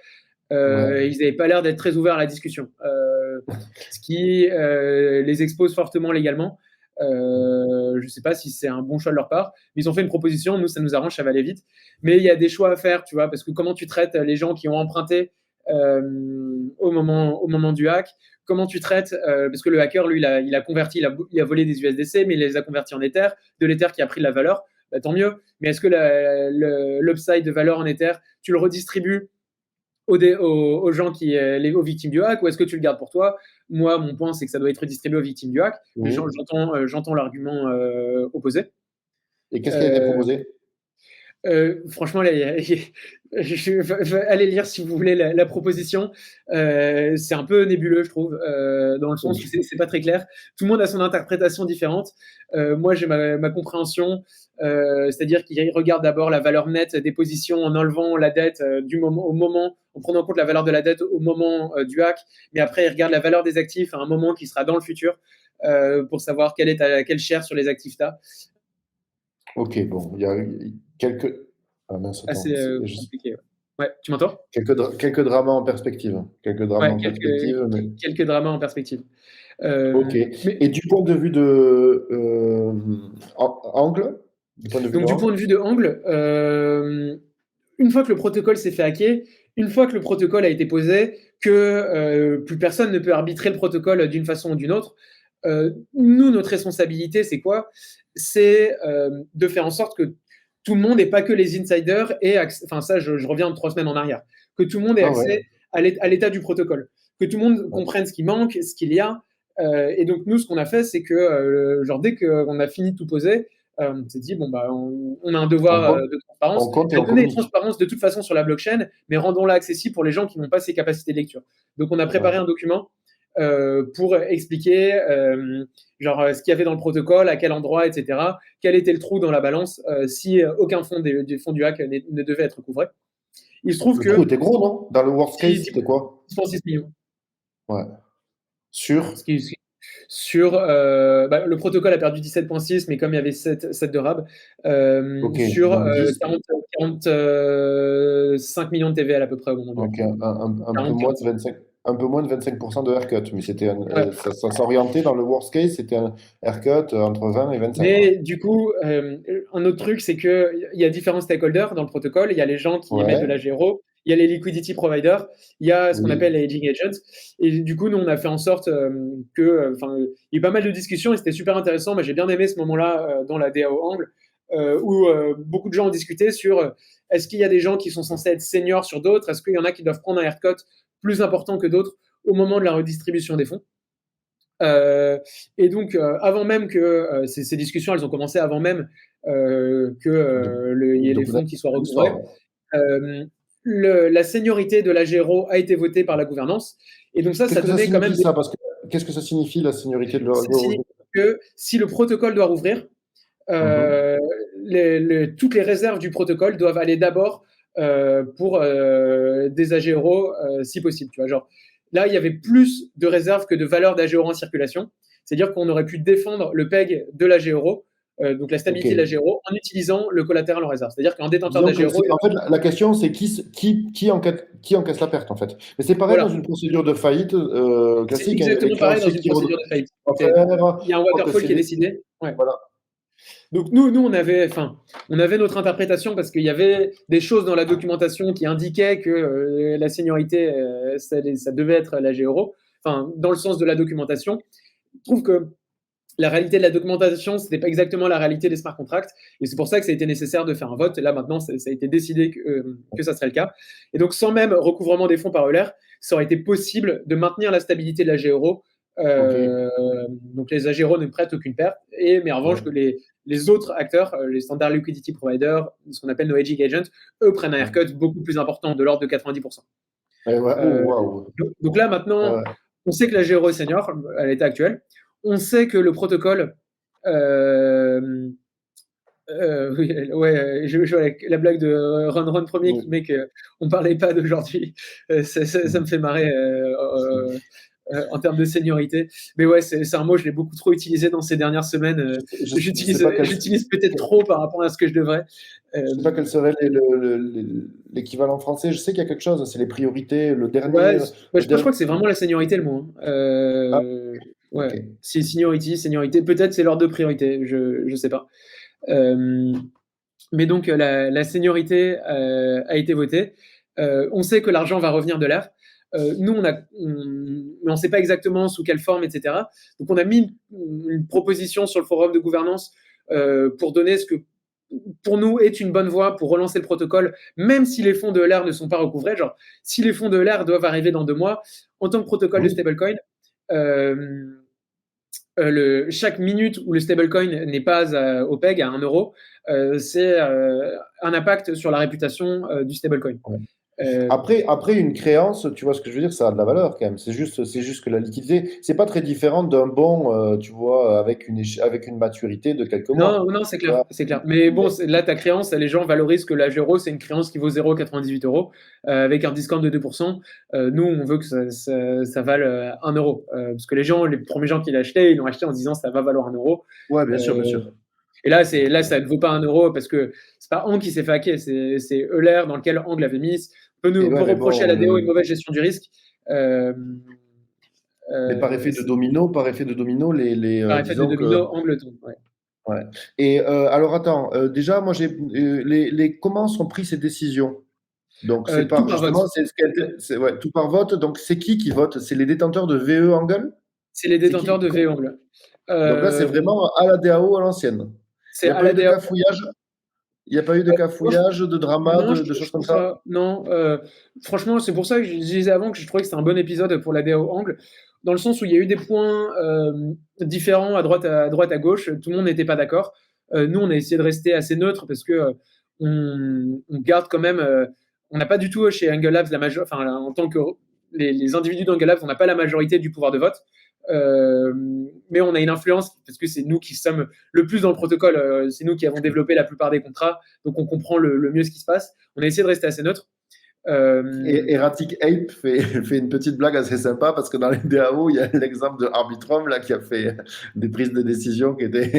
Ouais. Ils n'avaient pas l'air d'être très ouverts à la discussion, ce qui les expose fortement légalement. Je ne sais pas si c'est un bon choix de leur part, mais ils ont fait une proposition. Nous, ça nous arrange, ça va aller vite. Mais il y a des choix à faire, tu vois, parce que comment tu traites les gens qui ont emprunté au moment du hack, comment tu traites, parce que le hacker, lui, il a converti, il a volé des USDC, mais il les a convertis en Ether, de l'Ether qui a pris de la valeur, bah, tant mieux. Mais est-ce que l'upside de valeur en Ether, tu le redistribues aux gens aux victimes du hack, ou est-ce que tu le gardes pour toi? Moi, mon point, c'est que ça doit être redistribué aux victimes du hack, mais Oui. j'entends l'argument opposé. Et qu'est-ce qui a été Euh, proposé? Franchement, là, allez lire si vous voulez la proposition. C'est un peu nébuleux, je trouve, dans le sens où Ok. c'est pas très clair. Tout le monde a son interprétation différente. Moi, j'ai ma compréhension, c'est-à-dire qu'il regarde d'abord la valeur nette des positions en enlevant la dette en prenant en compte la valeur de la dette au moment du hack, mais après, il regarde la valeur des actifs à un moment qui sera dans le futur pour savoir quelle share sur les actifs tu as. Ok, bon, il y a eu quelques. Ah mince, Assez attends. compliqué. Ouais. Ouais, tu m'entends? Quelques dramas en perspective. Quelques dramas Ouais, en perspective, mais. quelques dramas en perspective. Ok. Mais Et du point de vue de angle, du point de vue donc de du point angle, de vue de Angle, une fois que le protocole s'est fait hacker, une fois que le protocole a été posé, que plus personne ne peut arbitrer le protocole d'une façon ou d'une autre, nous, notre responsabilité, c'est quoi? C'est de faire en sorte que tout le monde, et pas que les insiders, ait accès, enfin ça, je reviens de 3 semaines en arrière, que tout le monde ait ah ouais, accès à l'état du protocole, que tout le monde ouais. comprenne ce qui manque, ce qu'il y a. Et donc nous, ce qu'on a fait, c'est que genre dès qu'on a fini de tout poser, on s'est dit bon bah on a un On devoir compte, de transparence. on compte et La on donnée est communique. transparence de toute façon sur la blockchain, mais rendons-la accessible pour les gens qui n'ont pas ces capacités de lecture. Donc on a Ouais. préparé un document pour expliquer ce qu'il y avait dans le protocole, à quel endroit, etc. Quel était le trou dans la balance si aucun fonds des fonds du hack ne devait être couvré. Il se trouve Le trou que était gros, non? Dans le worst case, c'était quoi? 10,6 millions. Ouais. Sur? Ce qui, sur le protocole a perdu 17,6, mais comme il y avait 7 de RAB, Ok, sur donc 10. 45 millions de TVL à peu près au moment du hack. Ok, un peu 40, moins de 25. un peu moins de 25% de haircut, mais Ouais. ça s'orientait dans le worst case, c'était un haircut entre 20 et 25, quoi. Mais du coup, un autre truc, c'est qu'il y a différents stakeholders dans le protocole. Il y a les gens qui émettent de Ouais, la GRO, il y a les liquidity providers, il y a ce qu'on appelle oui. les hedging agents. Et du coup, nous, on a fait en sorte que, enfin, il y a eu pas mal de discussions et c'était super intéressant. Moi, j'ai bien aimé ce moment-là dans la DAO Angle, où beaucoup de gens ont discuté sur est-ce qu'il y a des gens qui sont censés être seniors sur d'autres, est-ce qu'il y en a qui doivent prendre un haircut plus important que d'autres au moment de la redistribution des fonds. Et donc, avant même que ces discussions, elles ont commencé avant même que De, il y ait de les fonds connaître qui soient recouvrés. l'histoire. Euh, la seniorité de la GRO a été votée par la gouvernance. Et donc Qu'est-ce ça que ça donnait quand même signifie ça? Parce que qu'est-ce que ça signifie la seniorité de ça signifie l'euro? que si le protocole doit rouvrir, Mhm. euh, toutes les réserves du protocole doivent aller d'abord pour des AGERO si possible. Tu vois, genre, là, il y avait plus de réserves que de valeurs d'AGERO en circulation. C'est-à-dire qu'on aurait pu défendre le PEG de l'AGERO, donc la Ok. stabilité de l'AGERO, en utilisant le collatéral en réserve. C'est-à-dire qu'un détenteur Disons que d'AGERO, en fait, la question, c'est qui encaisse la perte, en fait. Mais c'est pareil dans voilà, une procédure de faillite c'est classique, un exactement pareil dans créancier une qui redonne procédure de faillite. à faire, Il y a un je crois que waterfall c'est qui est les... décidé. Ouais. Voilà. Donc nous, on avait notre interprétation parce qu'il y avait des choses dans la documentation qui indiquaient que la seniorité, ça devait être la GERO, enfin, dans le sens de la documentation. Je trouve que la réalité de la documentation, ce n'était pas exactement la réalité des smart contracts, et c'est pour ça que ça a été nécessaire de faire un vote, et là maintenant, ça a été décidé que ça serait le cas. Et donc, sans même recouvrement des fonds par EULR, ça aurait été possible de maintenir la stabilité de la GERO. Ok. Donc les AGERO ne prêtent aucune perte, mais en revanche Ouais. que les autres acteurs, les standard liquidity providers, ce qu'on appelle nos hedging agents, eux prennent un Ouais. haircut beaucoup plus important, de l'ordre de 90%. Ouais. Oh, Euh, waouh. donc là maintenant, Ouais. on sait que la GRO est senior à l'état actuel. On sait que le protocole. Oui, ouais, je vois la blague de Ron premier qui Ouais. met qu'on ne parlait pas d'aujourd'hui. Ça me fait marrer en termes de seniorité. Mais ouais, c'est un mot, je l'ai beaucoup trop utilisé dans ces dernières semaines. Je sais pas J'utilise peut-être trop par rapport à ce que je devrais. je Euh, sais pas quel serait l'équivalent français. Je sais qu'il y a quelque chose, c'est les priorités, le ouais, dernier. je crois que c'est vraiment la seniorité le mot. Hein. Ah, ok. Ouais, c'est seniorité. Peut-être c'est l'ordre de priorité, je sais pas. Euh, mais donc la seniorité a été votée. On sait que l'argent va revenir de l'air. Nous, mais on ne sait pas exactement sous quelle forme, etc. Donc on a mis une proposition sur le forum de gouvernance pour donner ce que pour nous est une bonne voie pour relancer le protocole, même si les fonds de l'air ne sont pas recouvrés. Genre, si les fonds de l'air doivent arriver dans 2 mois, en tant que protocole de Oui. stablecoin, euh, chaque minute où le stablecoin n'est pas au PEG à 1 euro, c'est un impact sur la réputation du stablecoin. Euh, Après, une créance, tu vois ce que je veux dire, ça a de la valeur quand même. C'est juste que la liquidité, c'est pas très différent d'un bon, tu vois, avec une maturité de quelques mois. non, non, c'est Tu clair, vois. c'est clair. Mais bon, Mais- là, ta créance, les gens valorisent que la Gero, c'est une créance qui vaut 0,98 euros avec un discount de 2%. Nous, on veut que ça vale 1 euro. Parce que les premiers gens qui l'achetaient, ils l'ont acheté en se disant ça va valoir 1 euro. Ouais, bien sûr, bien Euh, sûr. Et là, ça ne vaut pas 1 euro parce que c'est pas Ang qui s'est fait hacker, c'est Euler dans lequel Ang l'avait mis. Et On peut ouais, mais reprocher à bon, la DO une mauvaise gestion du risque. Euh, mais c'est par effet de domino, par effet de disons que. domino, Ang le tombe. Ouais. Ouais. Et alors attends, déjà, moi comment sont prises ces décisions? Donc c'est Tout par par vote. justement, ouais, tout par vote. Donc c'est qui vote? C'est les détenteurs de VE Angle? C'est les C'est qui? détenteurs de V-Angle. Donc là, c'est Euh, vraiment à la DAO à l'ancienne. Il c'est n'y a à pas la eu de DAO. cafouillage? Il n'y a pas eu de Moi, cafouillage, de drama, non, de je choses comme trouve ça? pas. Non, franchement, c'est pour ça que je disais avant que je trouvais que c'était un bon épisode pour la DAO Angle, dans le sens où il y a eu des points différents à gauche. Tout le monde n'était pas d'accord. Nous, on a essayé de rester assez neutre parce que on garde quand même. On n'a pas du tout chez Angle Labs enfin, en tant que les individus d'Angle Labs, on n'a pas la majorité du pouvoir de vote. Euh, mais on a une influence parce que c'est nous qui sommes le plus dans le protocole. C'est nous qui avons développé la plupart des contrats, donc on comprend le mieux ce qui se passe. On a essayé de rester assez neutre. Et Erratic Ape fait une petite blague assez sympa parce que dans les DAO, il y a l'exemple de Arbitrum là, qui a fait des prises de décision qui étaient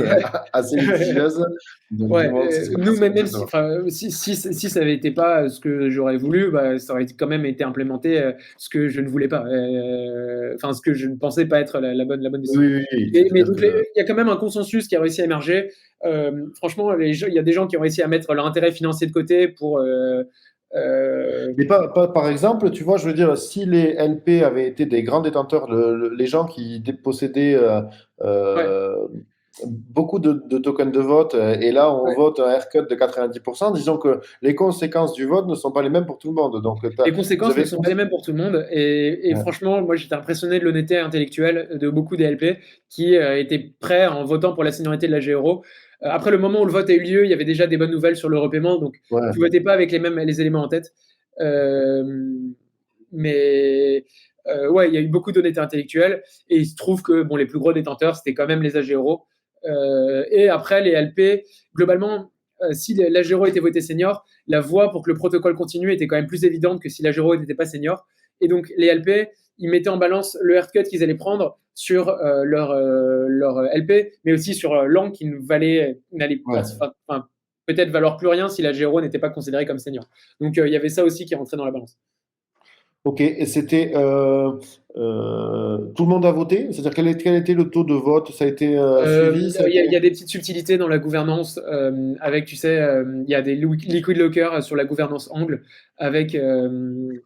assez litigieuses. Donc, je me Ouais, demande si ce serait pas nous, ça même si, exactement. enfin, si ça avait été pas ce que j'aurais voulu, bah, ça aurait quand même été implémenté ce que je ne voulais pas, enfin, ce que je ne pensais pas être la bonne décision. Oui, oui, oui, Mais c'est-à-dire donc, que. il y a quand même un consensus qui a réussi à émerger. Franchement, il y a des gens qui ont réussi à mettre leur intérêt financier de côté pour. Euh, Mais par exemple, tu vois, je veux dire, si les LP avaient été des grands détenteurs, les gens qui possédaient ouais, euh, beaucoup de tokens de vote, et là on ouais. vote un haircut de 90%, disons que les conséquences du vote ne sont pas les mêmes pour tout le monde. Donc, Les vous conséquences ne avez. sont pas les mêmes pour tout le monde. Et Ouais, franchement, moi, j'étais impressionné de l'honnêteté intellectuelle de beaucoup des LP qui étaient prêts en votant pour la seniorité de la GRO. Après le moment où le vote a eu lieu, il y avait déjà des bonnes nouvelles sur le repaiement, donc ouais. tu votais pas avec les éléments en tête. Euh, mais ouais, il y a eu beaucoup d'honnêteté intellectuelle et il se trouve que bon, les plus gros détenteurs, c'était quand même les AGRO. Et après, les LP, globalement, si l'AGRO était voté senior, la voie pour que le protocole continue était quand même plus évidente que si l'AGRO n'était pas senior. Et donc, les LP, ils mettaient en balance le haircut qu'ils allaient prendre sur leur LP, mais aussi sur l'angle qui n'allait pas, Ouais. enfin, peut-être valoir plus rien si l'AGRO n'était pas considéré comme senior. Donc, il y avait ça aussi qui rentrait dans la balance. Ok, et c'était tout le monde a voté? C'est-à-dire quel était le taux de vote? Ça a été suivi? Ça a été. Il y a des petites subtilités dans la gouvernance avec, tu sais, il y a des liquid lockers sur la gouvernance angle avec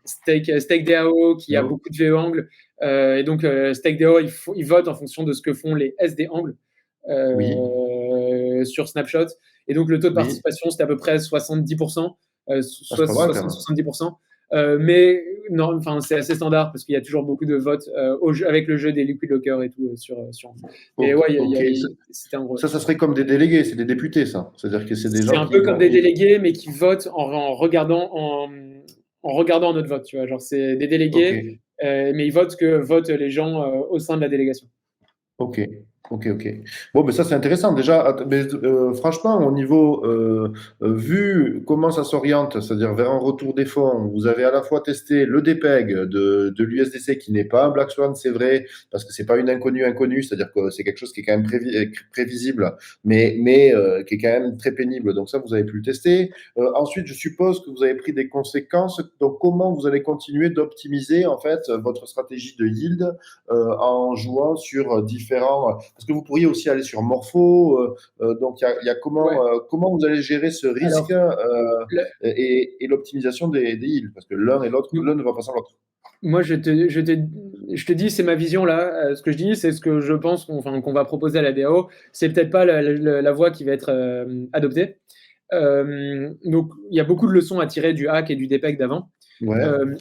StakeDAO qui a Non. beaucoup de VE angle. Et donc, StakeDAO, il vote en fonction de ce que font les SD angles Oui, sur Snapshot. Et donc, le taux de oui. participation, c'était à peu près 70%, Ah, c'est pas mal quand même. 60-70%. Mais non, enfin, c'est assez standard parce qu'il y a toujours beaucoup de votes avec le jeu des liquid lockers et tout sur. Mais Ok, ouais, ok. c'était un gros. Ça serait comme des délégués, c'est des députés, ça. C'est-à-dire que c'est des C'est gens un qui peu comme vont. des délégués, mais qui votent en regardant notre vote. Tu vois, genre c'est des Ok. délégués, mais ils votent que votent les gens au sein de la délégation. Ok, ok, ok. Bon, mais ça c'est intéressant déjà. Mais franchement, au niveau vu comment ça s'oriente, c'est-à-dire vers un retour des fonds, vous avez à la fois testé le DPEG de l'USDC qui n'est pas un Black Swan, c'est vrai, parce que c'est pas une inconnue, c'est-à-dire que c'est quelque chose qui est quand même prévisible, mais qui est quand même très pénible. Donc ça, vous avez pu le tester. Ensuite, je suppose que vous avez pris des conséquences. Donc comment vous allez continuer d'optimiser en fait votre stratégie de yield en jouant sur différents. Parce que vous pourriez aussi aller sur Morpho. Donc, il y a Ouais. comment vous allez gérer ce risque Alors, le- et l'optimisation des yields. Parce que l'un et l'autre, l'un ne va pas sans l'autre. moi, je te dis, c'est ma vision là. Ce que je dis, c'est ce que je pense qu'on va proposer à la DAO. C'est peut-être pas la voie qui va être adoptée. Donc, il y a beaucoup de leçons à tirer du hack et du DPEG d'avant. Ouais,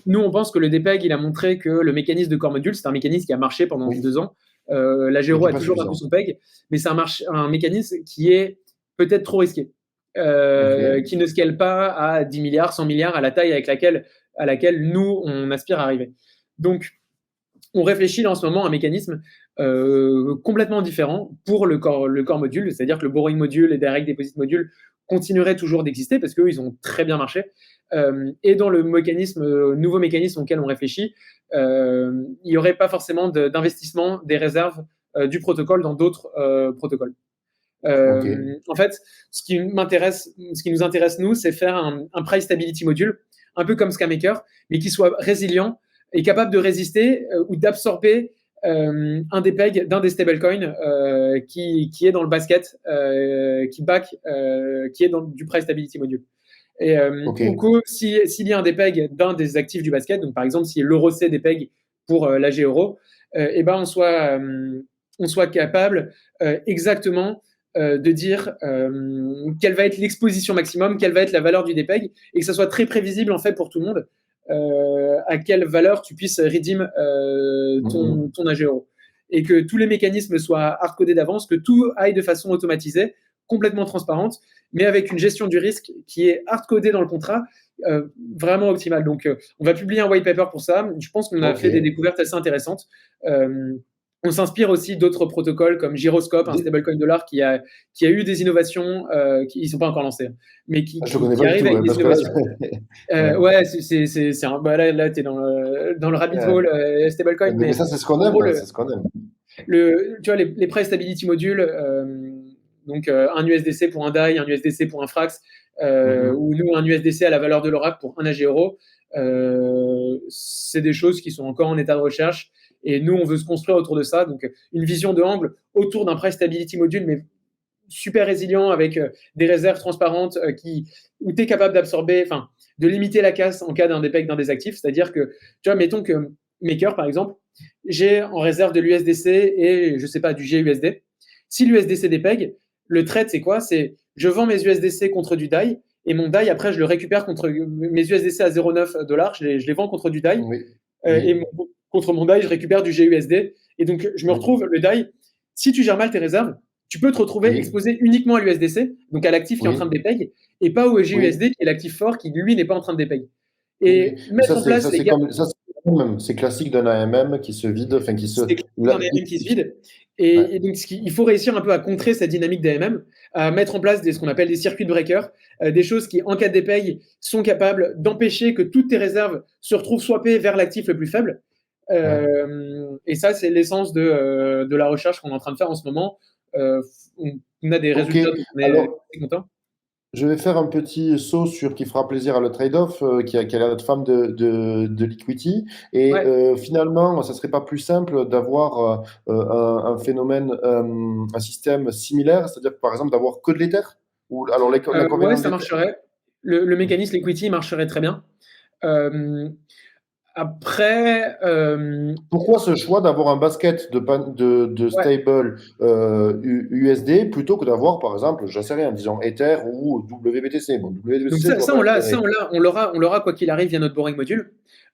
Nous, on pense que le DPEG, il a montré que le mécanisme de core module, c'est un mécanisme qui a marché pendant oui, 2 ans. La mais qui Gero n'est a pas toujours maintenu suffisant. son PEG, mais c'est un mécanisme qui est peut-être trop risqué, Ok, qui ne scale pas à 10 milliards, 100 milliards, à la taille à laquelle nous, on aspire à arriver. Donc, on réfléchit là, en ce moment à un mécanisme complètement différent pour le core module, c'est-à-dire que le borrowing module et direct deposit module continueraient toujours d'exister parce qu'eux, ils ont très bien marché. Et dans le nouveau mécanisme auquel on réfléchit, il n'y aurait pas forcément d'investissement des réserves du protocole dans d'autres protocoles. ok, En fait, ce qui nous intéresse, nous, c'est faire un price stability module, un peu comme Scamaker, mais qui soit résilient et capable de résister ou d'absorber un des pegs d'un des stablecoins qui est dans le basket, qui est dans du price stability module. Et ok, au coup, s'il y a un des pegs d'un des actifs du basket, donc par exemple, si l'euro C des pegs pour l'AG euro, et ben on soit capable exactement de dire quelle va être l'exposition maximum, quelle va être la valeur du DPEG, et que ça soit très prévisible en fait pour tout le monde, à quelle valeur tu puisses redeem mhm, ton AG euro. Et que tous les mécanismes soient hard-codés d'avance, que tout aille de façon automatisée, complètement transparente, mais avec une gestion du risque qui est hard-codée dans le contrat, vraiment optimale. Donc, on va publier un white paper pour ça. Je pense qu'on a ok, fait des découvertes assez intéressantes. Euh, On s'inspire aussi d'autres protocoles comme Gyroscope, un stablecoin dollar qui a eu des innovations, qui ne sont pas encore lancées, mais qui, Je ne qui, connais qui pas du arrivent tout, avec ouais, des parce que là, innovations. ouais. Ouais, bah là tu es dans le rabbit Ouais. hole stablecoin, Mais ça, c'est ce qu'on en gros, aime. C'est ce qu'on aime. tu vois, les Price Stability Modules, donc un USDC pour un DAI, un USDC pour un Frax, ou nous un USDC à la valeur de l'Oracle pour un AG euro, c'est des choses qui sont encore en état de recherche. Et nous, on veut se construire autour de ça. Donc, une vision de angle autour d'un Price Stability Module, mais super résilient avec des réserves transparentes où tu es capable d'absorber, enfin, de limiter la casse en cas d'un dépeg d'un des actifs. C'est-à-dire que, tu vois, mettons que Maker, par exemple, j'ai en réserve de l'USDC et, je sais pas, du GUSD. Si l'USDC dépeg, le trade, c'est quoi? C'est je vends mes USDC contre du DAI et mon DAI, après, je le récupère contre mes USDC à 0,9 dollars, je les vends contre du DAI Oui, et oui, contre mon DAI, je récupère du GUSD. Et donc, je me oui, retrouve, le DAI, si tu gères mal tes réserves, tu peux te retrouver oui, exposé uniquement à l'USDC, donc à l'actif qui est en train de oui, dépeg, et pas au oui, GUSD qui est l'actif fort qui, lui, n'est pas en train de dépeg. oui. Et Mais mettre en place les gars. c'est classique d'un AMM qui se vide, enfin qui se. C'est un AMM qui se vide. Et Ouais. donc, il faut réussir un peu à contrer cette dynamique d'AMM, à mettre en place ce qu'on appelle des circuits de breakers, des choses qui, en cas de dépeg, sont capables d'empêcher que toutes tes réserves se retrouvent swappées vers l'actif le plus faible. Ouais. Et ça, c'est l'essence de la recherche qu'on est en train de faire en ce moment. On a des Ok. résultats dont on est Alors, très content. je vais faire un petit saut sur qui fera plaisir à le trade-off, qui a l'air d'être fan de l'equity. Et Ouais. finalement, ça serait pas plus simple d'avoir un phénomène, un système similaire, c'est-à-dire par exemple d'avoir que de l'Ether? Ou alors Ouais, l'inconvénient de ça l'Ether? marcherait. Le mécanisme equity marcherait très bien. Euh, Après, Pourquoi ce choix d'avoir un basket de ouais. stable USD plutôt que d'avoir, par exemple, j'en sais rien, disons Ether ou WBTC? Bon, Donc WBTC, je vois ça, pas ça, l'intérêt. on l'aura quoi qu'il arrive via notre boring module.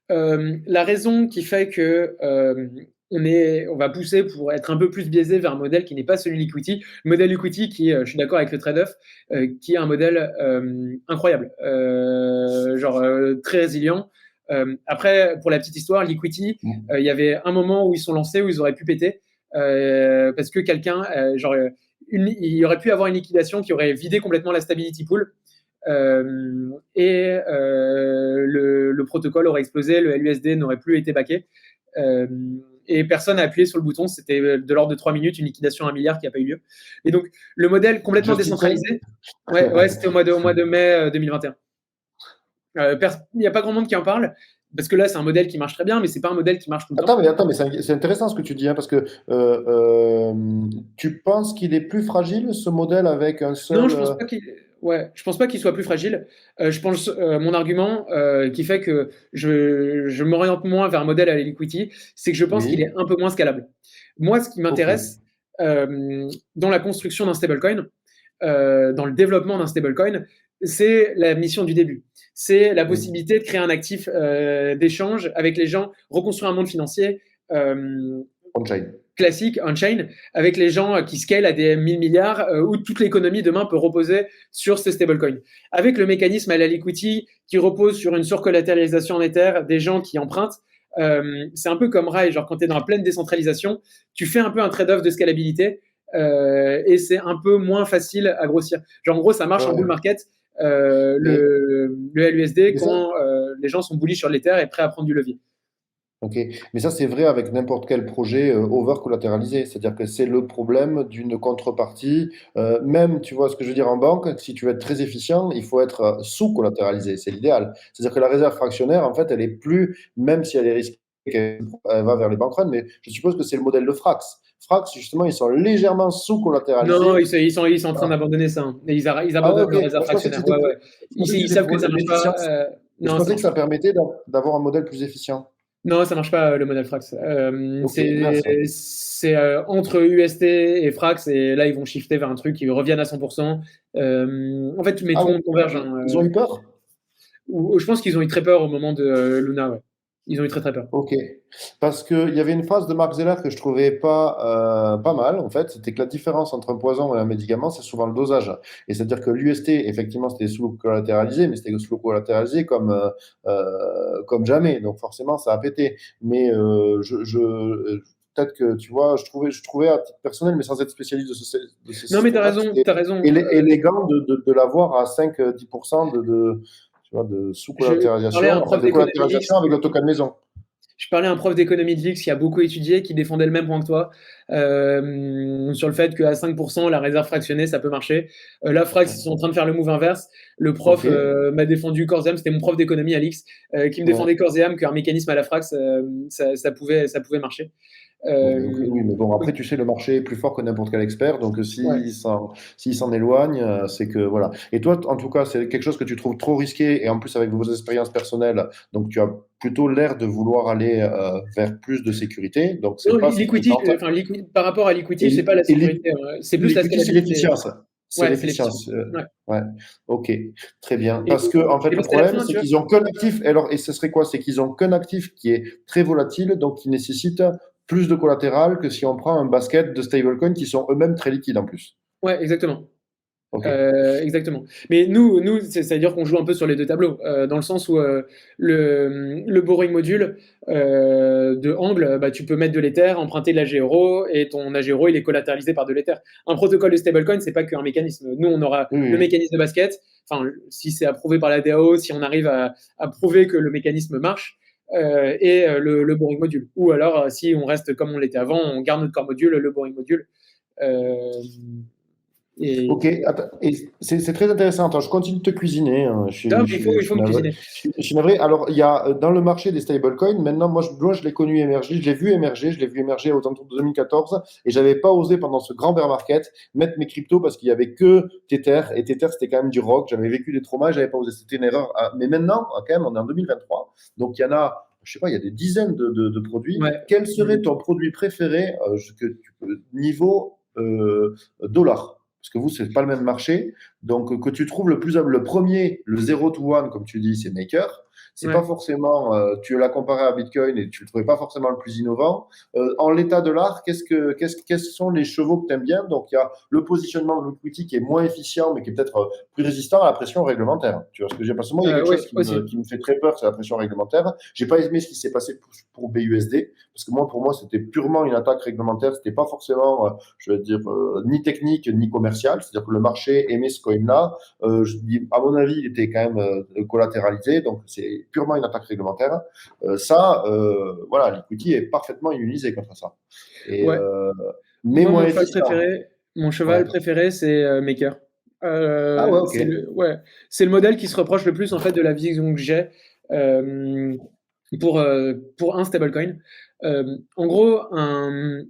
La raison qui fait que on va pousser pour être un peu plus biaisé vers un modèle qui n'est pas celui Liquidity. Le modèle Liquidity qui, je suis d'accord avec le trade-off, qui est un modèle incroyable, très résilient. Après, pour la petite histoire, Liquidity, il y avait un moment où ils sont lancés où ils auraient pu péter parce que quelqu'un, il y aurait pu avoir une liquidation qui aurait vidé complètement la stability pool. Le protocole aurait explosé, le LUSD n'aurait plus été backé. Euh, et personne n'a appuyé sur le bouton. C'était de l'ordre de 3 minutes, une liquidation à 1 milliard qui n'a pas eu lieu. Et donc, le modèle complètement Justin Chain? décentralisé, ouais, c'était au mois de mai 2021. Il n'y a pas grand monde qui en parle, parce que là, c'est un modèle qui marche très bien, mais c'est pas un modèle qui marche tout le temps. Attends, mais c'est intéressant ce que tu dis, hein, parce que euh, tu penses qu'il est plus fragile, ce modèle, avec un Non, seul. je pense pas qu'il soit plus fragile. Je pense mon argument qui fait que je m'oriente moins vers un modèle à l'equity, c'est que je pense qu'il est Oui, un peu moins scalable. Moi, ce qui ok. m'intéresse dans la construction d'un stablecoin, dans le développement d'un stablecoin, c'est la mission du début. C'est la Oui, possibilité de créer un actif d'échange avec les gens, reconstruire un monde financier. on-chain. Classique, on-chain, avec les gens qui scalent à des 1000 milliards, où toute l'économie demain peut reposer sur ces stablecoins. Avec le mécanisme à la liquidity qui repose sur une surcollatéralisation en Ether, des gens qui empruntent, c'est un peu comme Rai, genre quand tu es dans la pleine décentralisation, tu fais un peu un trade-off de scalabilité, et c'est un peu moins facile à grossir. Genre en gros, ça marche en bull Ouais. market, Mais, le LUSD, mais ça, quand les gens sont bullish sur l'Ether et prêts à prendre du levier. ok. Mais ça, c'est vrai avec n'importe quel projet over-collatéralisé. C'est-à-dire que c'est le problème d'une contrepartie. Même, tu vois ce que je veux dire en banque, si tu veux être très efficient, il faut être sous-collatéralisé. C'est l'idéal. C'est-à-dire que la réserve fractionnaire, en fait, elle est plus, même si elle est risquée, elle va vers les bankrun, mais je suppose que c'est le modèle de Frax. Frax, justement, ils sont légèrement Non, sous-collatéralisés. ils sont en train d'abandonner ça, hein. Et ils Ah ouais, abandonnent ok. leur réserve Moi, je pensais que fractionnaire. Ouais, ouais. je pensais que Ils c'était savent pour que ça marche pas. l'efficience. Je Non, ça pensais que marche ça pas. permettait d'avoir un modèle plus efficient. Non, ça marche pas le modèle Frax. Ok, mince. C'est entre UST et Frax et là ils vont shifter vers un truc qui reviennent à 100%. En fait, mais Ah tout le ouais, monde converge, ils hein. ils ont eu peur? Je pense qu'ils ont eu très peur au moment de Luna. Ouais. Ils ont eu très très peur. Ok. Parce qu'il y avait une phrase de Mark Zeller que je trouvais pas mal, en fait. C'était que la différence entre un poison et un médicament, c'est souvent le dosage. Et c'est-à-dire que l'UST, effectivement, c'était sous-collatéralisé, mais c'était sous-collatéralisé comme jamais. Donc forcément, ça a pété. Mais peut-être que, tu vois, je trouvais à titre personnel, mais sans être spécialiste de ce Non, mais système-là, que c'était t'as raison. élégant de l'avoir à 5-10% tu vois, de Je parlais à un sous-collatéralisation, enfin prof de d'économie de collatéralisation l'X. avec le token maison. Je parlais à un prof d'économie de l'X qui a beaucoup étudié, qui défendait le même point que toi, sur le fait qu'à 5%, la réserve fractionnée, ça peut marcher. Là, Frax, ils sont en train de faire le move inverse. Le prof Ok, m'a défendu corps et âme, c'était mon prof d'économie à l'X, qui me ouais. défendait corps et âme qu'un mécanisme à la Frax, ça pouvait marcher. Bon, mais oui, mais bon, après, Donc, tu sais, le marché est plus fort que n'importe quel expert, donc ouais. s'il s'en éloigne, c'est que, voilà. Et toi, en tout cas, c'est quelque chose que tu trouves trop risqué, et en plus, avec vos expériences personnelles, donc tu as plutôt l'air de vouloir aller vers plus de sécurité, donc c'est Non, pas ce qui te l'equity, tente. par rapport à l'equity, c'est Et, pas la et sécurité, hein, c'est plus la l'equity, c'est scalabilité. l'efficience. C'est Ouais, c'est l'efficience. l'efficience. Ouais. Ouais, ok, très bien. Et, Parce que, en fait, et le parce qu'à la problème, fin, c'est tu vois, qu'ils ont qu'un actif. Et ce serait quoi? C'est qu'ils ont qu'un actif qui est très volatile, donc qui nécessite plus de collatéral que si on prend un basket de stablecoins qui sont eux-mêmes très liquides en plus. ouais, exactement. Ok. Exactement. Mais nous c'est-à-dire qu'on joue un peu sur les deux tableaux, dans le sens où le borrowing module de Angle, bah, tu peux mettre de l'Ether, emprunter de la l'AG et ton AG il est collatéralisé par de l'Ether. Un protocole de stablecoin, c'est pas qu'un mécanisme. Nous, on aura Oui, le oui. mécanisme de basket, enfin, si c'est approuvé par la DAO, si on arrive à prouver que le mécanisme marche, le borrowing module. Ou alors, si on reste comme on l'était avant, on garde notre core module, le borrowing module. Euh, et Ok, attends, et c'est très intéressant. Attends, je continue de te cuisiner, hein. non, Je il suis faut me navré. cuisiner. Je suis navré. Alors, il y a dans le marché des stablecoins, maintenant, moi, je l'ai connu émerger, je l'ai vu émerger aux alentours de 2014, et j'avais pas osé pendant ce grand bear market mettre mes cryptos parce qu'il y avait que Tether, et Tether c'était quand même du rock. J'avais vécu des traumas, j'avais pas osé. C'était une erreur. Mais maintenant, quand même, on est en 2023, donc il y en a, je sais pas, il y a des dizaines de produits. Ouais. Quel serait ton produit préféré niveau dollar? Parce que vous, c'est pas le même marché. Donc, que tu trouves le premier, le 0 to 1, comme tu dis, c'est Maker. C'est pas Ouais. forcément, tu l'as comparé à Bitcoin et tu le trouvais pas forcément le plus innovant. En l'état de l'art, quels sont les chevaux que tu aimes bien? Donc, il y a le positionnement de l'equity qui est moins efficient, mais qui est peut-être plus résistant à la pression réglementaire. Tu vois ce que j'ai? Parce que moi, il y a quelque chose Ouais, aussi. qui me fait très peur, c'est la pression réglementaire. J'ai pas aimé ce qui s'est passé pour BUSD, parce que moi, pour moi, c'était purement une attaque réglementaire. C'était pas forcément, je veux dire, ni technique ni commercial. C'est-à-dire que le marché aimait ce coin-là. Je dis, à mon avis, il était quand même collatéralisé, donc c'est purement une attaque réglementaire. Voilà, l'equity est parfaitement immunisé contre ça. Et, Ouais. mais Moi, moins efficient. mon Ouais. cheval préféré, c'est Maker. Ah ouais, ok. Ouais, c'est le modèle qui se reproche le plus en fait de la vision que j'ai euh, pour un stablecoin. En gros,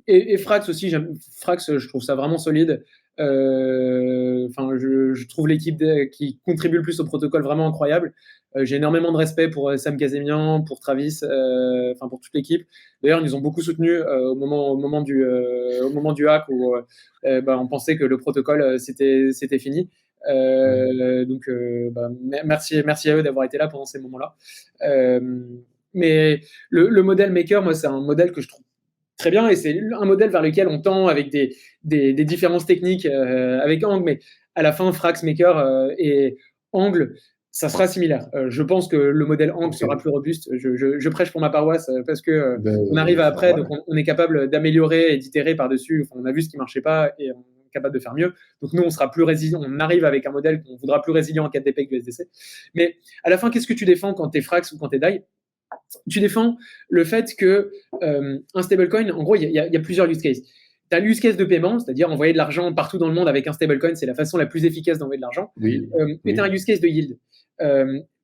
et Frax aussi, Frax, je trouve ça vraiment solide. Enfin, je trouve l'équipe qui contribue le plus au protocole vraiment incroyable. J'ai énormément de respect pour Sam Kazemian, pour Travis, enfin pour toute l'équipe. D'ailleurs, ils nous ont beaucoup soutenus au moment du hack où bah, on pensait que le protocole c'était fini. Ouais. Bah, merci à eux d'avoir été là pendant ces moments-là. Euh, mais le modèle Maker, moi, c'est un modèle que je trouve très bien et c'est un modèle vers lequel on tend avec des différences techniques avec Angle, mais à la fin, Frax Maker et Angle, ça sera similaire. Je pense que le modèle Angle Ok. sera plus robuste. Je prêche pour ma paroisse parce que on Ben, arrive c'est après, donc normal. on est capable d'améliorer et d'itérer par-dessus. Enfin, on a vu ce qui marchait pas et on est capable de faire mieux. Donc nous, on sera plus résilient. On arrive avec un modèle qu'on voudra plus résilient en 4DP que le SDC. Mais à la fin, qu'est-ce que tu défends quand tu es Frax ou quand tu es DAI? Tu défends le fait que un stablecoin, en gros, il y a plusieurs use cases. Tu as l'use case de paiement, c'est-à-dire envoyer de l'argent partout dans le monde avec un stablecoin, c'est la façon la plus efficace d'envoyer de l'argent. Oui, Et tu as un oui, use case de yield.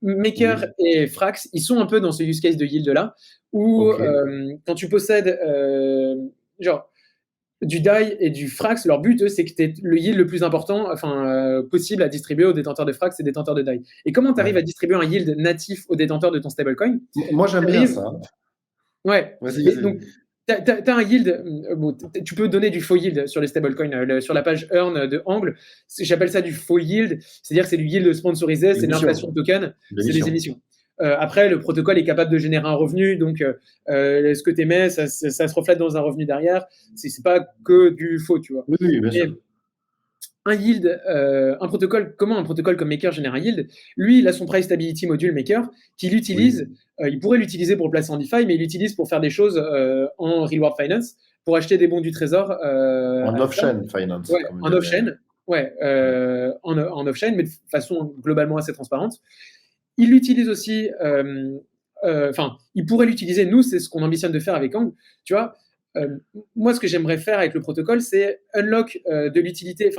Maker oui. et Frax, ils sont un peu dans ce use case de yield-là, où Ok. quand tu possèdes genre du DAI et du Frax, leur but, eux, c'est que tu aies le yield le plus important possible à distribuer aux détenteurs de Frax et détenteurs de DAI. Et comment tu arrives Ouais. à distribuer un yield natif aux détenteurs de ton stablecoin? Moi, j'aime Tu bien arrives ça. Ouais, Vas-y, mais donc, vas-y. tu as un yield, bon, tu peux donner du faux yield sur les stablecoins. Sur la page Earn de Angle, j'appelle ça du faux yield, c'est-à-dire que c'est du yield sponsorisé, c'est de l'inflation L'émission. de token, c'est des L'émission. émissions. Après, le protocole est capable de générer un revenu, donc ce que tu émets, ça se reflète dans un revenu derrière. C'est pas que du faux, tu vois. Oui, oui, bien Mais sûr. un yield, un protocole, comment un protocole comme Maker génère un yield? Lui, il a son Price Stability Module Maker qu'il utilise, il pourrait l'utiliser pour le placer en DeFi, mais il l'utilise pour faire des choses en Reward Finance, pour acheter des bons du trésor. En off-chain finance, Ouais, comme en dirait. off-chain, ouais, en off-chain, mais de façon globalement assez transparente. Il l'utilise aussi, il pourrait l'utiliser, nous, c'est ce qu'on ambitionne de faire avec Ang, tu vois. Moi, ce que j'aimerais faire avec le protocole, c'est unlock de l'utilité,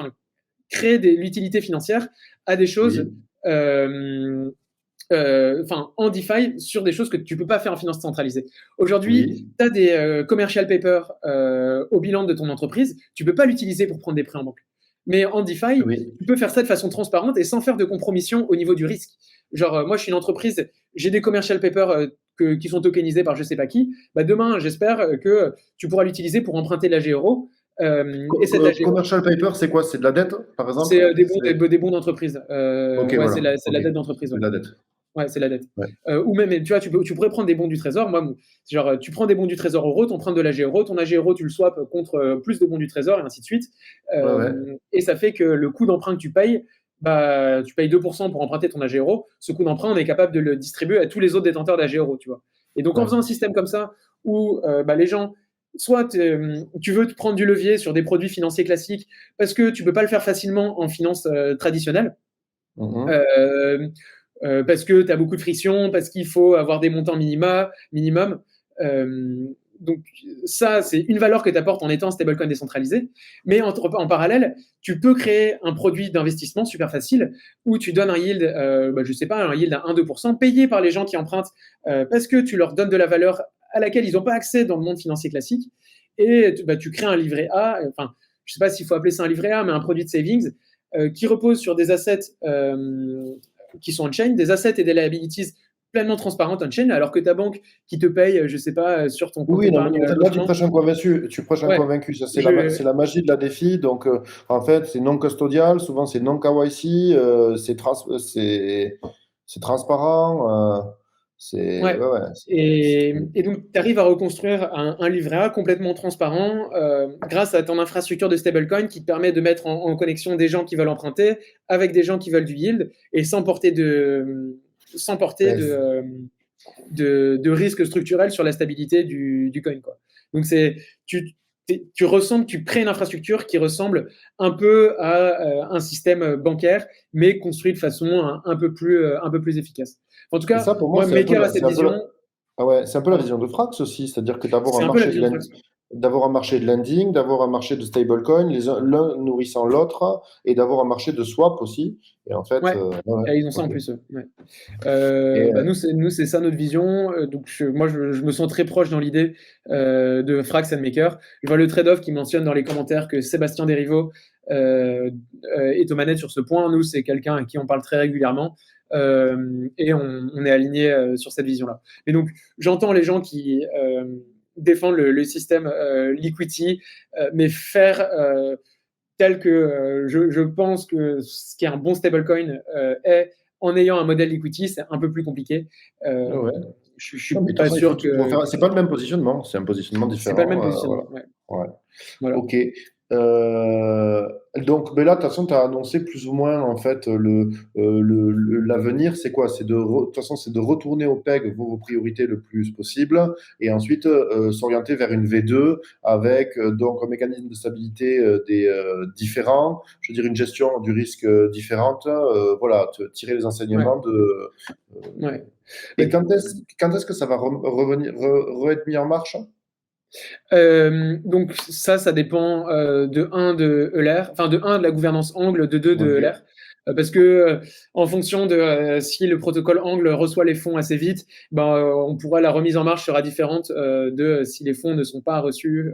créer de l'utilité financière à des choses en DeFi sur des choses que tu peux pas faire en finance centralisée. Aujourd'hui, tu as des commercial papers au bilan de ton entreprise, tu peux pas l'utiliser pour prendre des prêts en banque. Mais en DeFi, tu peux faire ça de façon transparente et sans faire de compromission au niveau du risque. Genre, moi, je suis une entreprise, j'ai des commercial papers qui sont tokenisés par je sais pas qui. Bah, demain, j'espère que tu pourras l'utiliser pour emprunter de la GEuro. Et cette commercial paper, c'est quoi? C'est de la dette, par exemple? C'est des bons d'entreprise. Okay, ouais, voilà. c'est la dette d'entreprise. Ouais. C'est de la dette. Ouais, c'est la dette. Ouais. Ou même, tu vois, tu pourrais prendre des bons du trésor. Moi, genre, tu prends des bons du trésor euro, tu empruntes de la GEuro, ton AGEuro, tu le swaps contre plus de bons du trésor, et ainsi de suite. Et ça fait que le coût d'emprunt que tu payes 2% pour emprunter ton AGEuro. Ce coût d'emprunt, on est capable de le distribuer à tous les autres détenteurs d'AGEuro, tu vois. Et donc, en faisant un système comme ça, où les gens, soit tu veux te prendre du levier sur des produits financiers classiques, parce que tu peux pas le faire facilement en finance traditionnelle, parce que tu as beaucoup de friction, parce qu'il faut avoir des montants minimum. Donc ça, c'est une valeur que tu apportes en étant stablecoin décentralisé. Mais en parallèle, tu peux créer un produit d'investissement super facile où tu donnes un yield, je sais pas, un yield à 1-2%, payé par les gens qui empruntent parce que tu leur donnes de la valeur à laquelle ils n'ont pas accès dans le monde financier classique. Et tu crées un livret A, je sais pas s'il faut appeler ça un livret A, mais un produit de savings qui repose sur des assets qui sont on-chain, des assets et des liabilities pleinement transparentes on-chain, alors que ta banque qui te paye, je sais pas, sur ton compte épargne. Là, tu prêches un convaincu. Ça, c'est la magie de la DeFi. Donc, en fait, c'est non custodial. Souvent, c'est non KYC. C'est transparent. Et donc, tu arrives à reconstruire un livret A complètement transparent grâce à ton infrastructure de stablecoin qui te permet de mettre en connexion des gens qui veulent emprunter avec des gens qui veulent du yield et sans porter de risque structurel sur la stabilité du coin, quoi. Donc, tu crées une infrastructure qui ressemble un peu à un système bancaire, mais construit de façon un peu plus efficace. En tout cas, ça, pour moi, Maker a cette vision. C'est un peu la vision de Frax aussi, c'est-à-dire que d'avoir un marché de lending, d'avoir un marché de stablecoin, l'un nourrissant l'autre, et d'avoir un marché de swap aussi. Et en fait, ils ont ça en plus. Nous, c'est ça notre vision. Donc, moi, je me sens très proche dans l'idée de Frax and Maker. Je vois le trade-off qui mentionne dans les commentaires que Sébastien Derivo est aux manettes sur ce point. Nous, c'est quelqu'un à qui on parle très régulièrement. Et on est aligné sur cette vision-là. Et donc, j'entends les gens qui défendent le système Liquidity, mais faire tel que je pense que ce qui est un bon stablecoin est en ayant un modèle Liquidity, c'est un peu plus compliqué. Je suis pas sûr que... C'est pas le même positionnement, c'est un positionnement différent. C'est pas le même positionnement, voilà. Ok. Donc, mais là, de toute façon, tu as annoncé plus ou moins en fait l'avenir, c'est quoi? De toute façon, c'est de retourner au PEG vos priorités le plus possible et ensuite s'orienter vers une V2 avec donc un mécanisme de stabilité différent, je veux dire une gestion du risque différente, tirer les enseignements de. Et quand est-ce que ça va être mis en marche? Donc ça dépend de Euler, de la gouvernance Angle, de Euler, parce que en fonction de si le protocole Angle reçoit les fonds assez vite, la remise en marche sera différente de si les fonds ne sont pas reçus,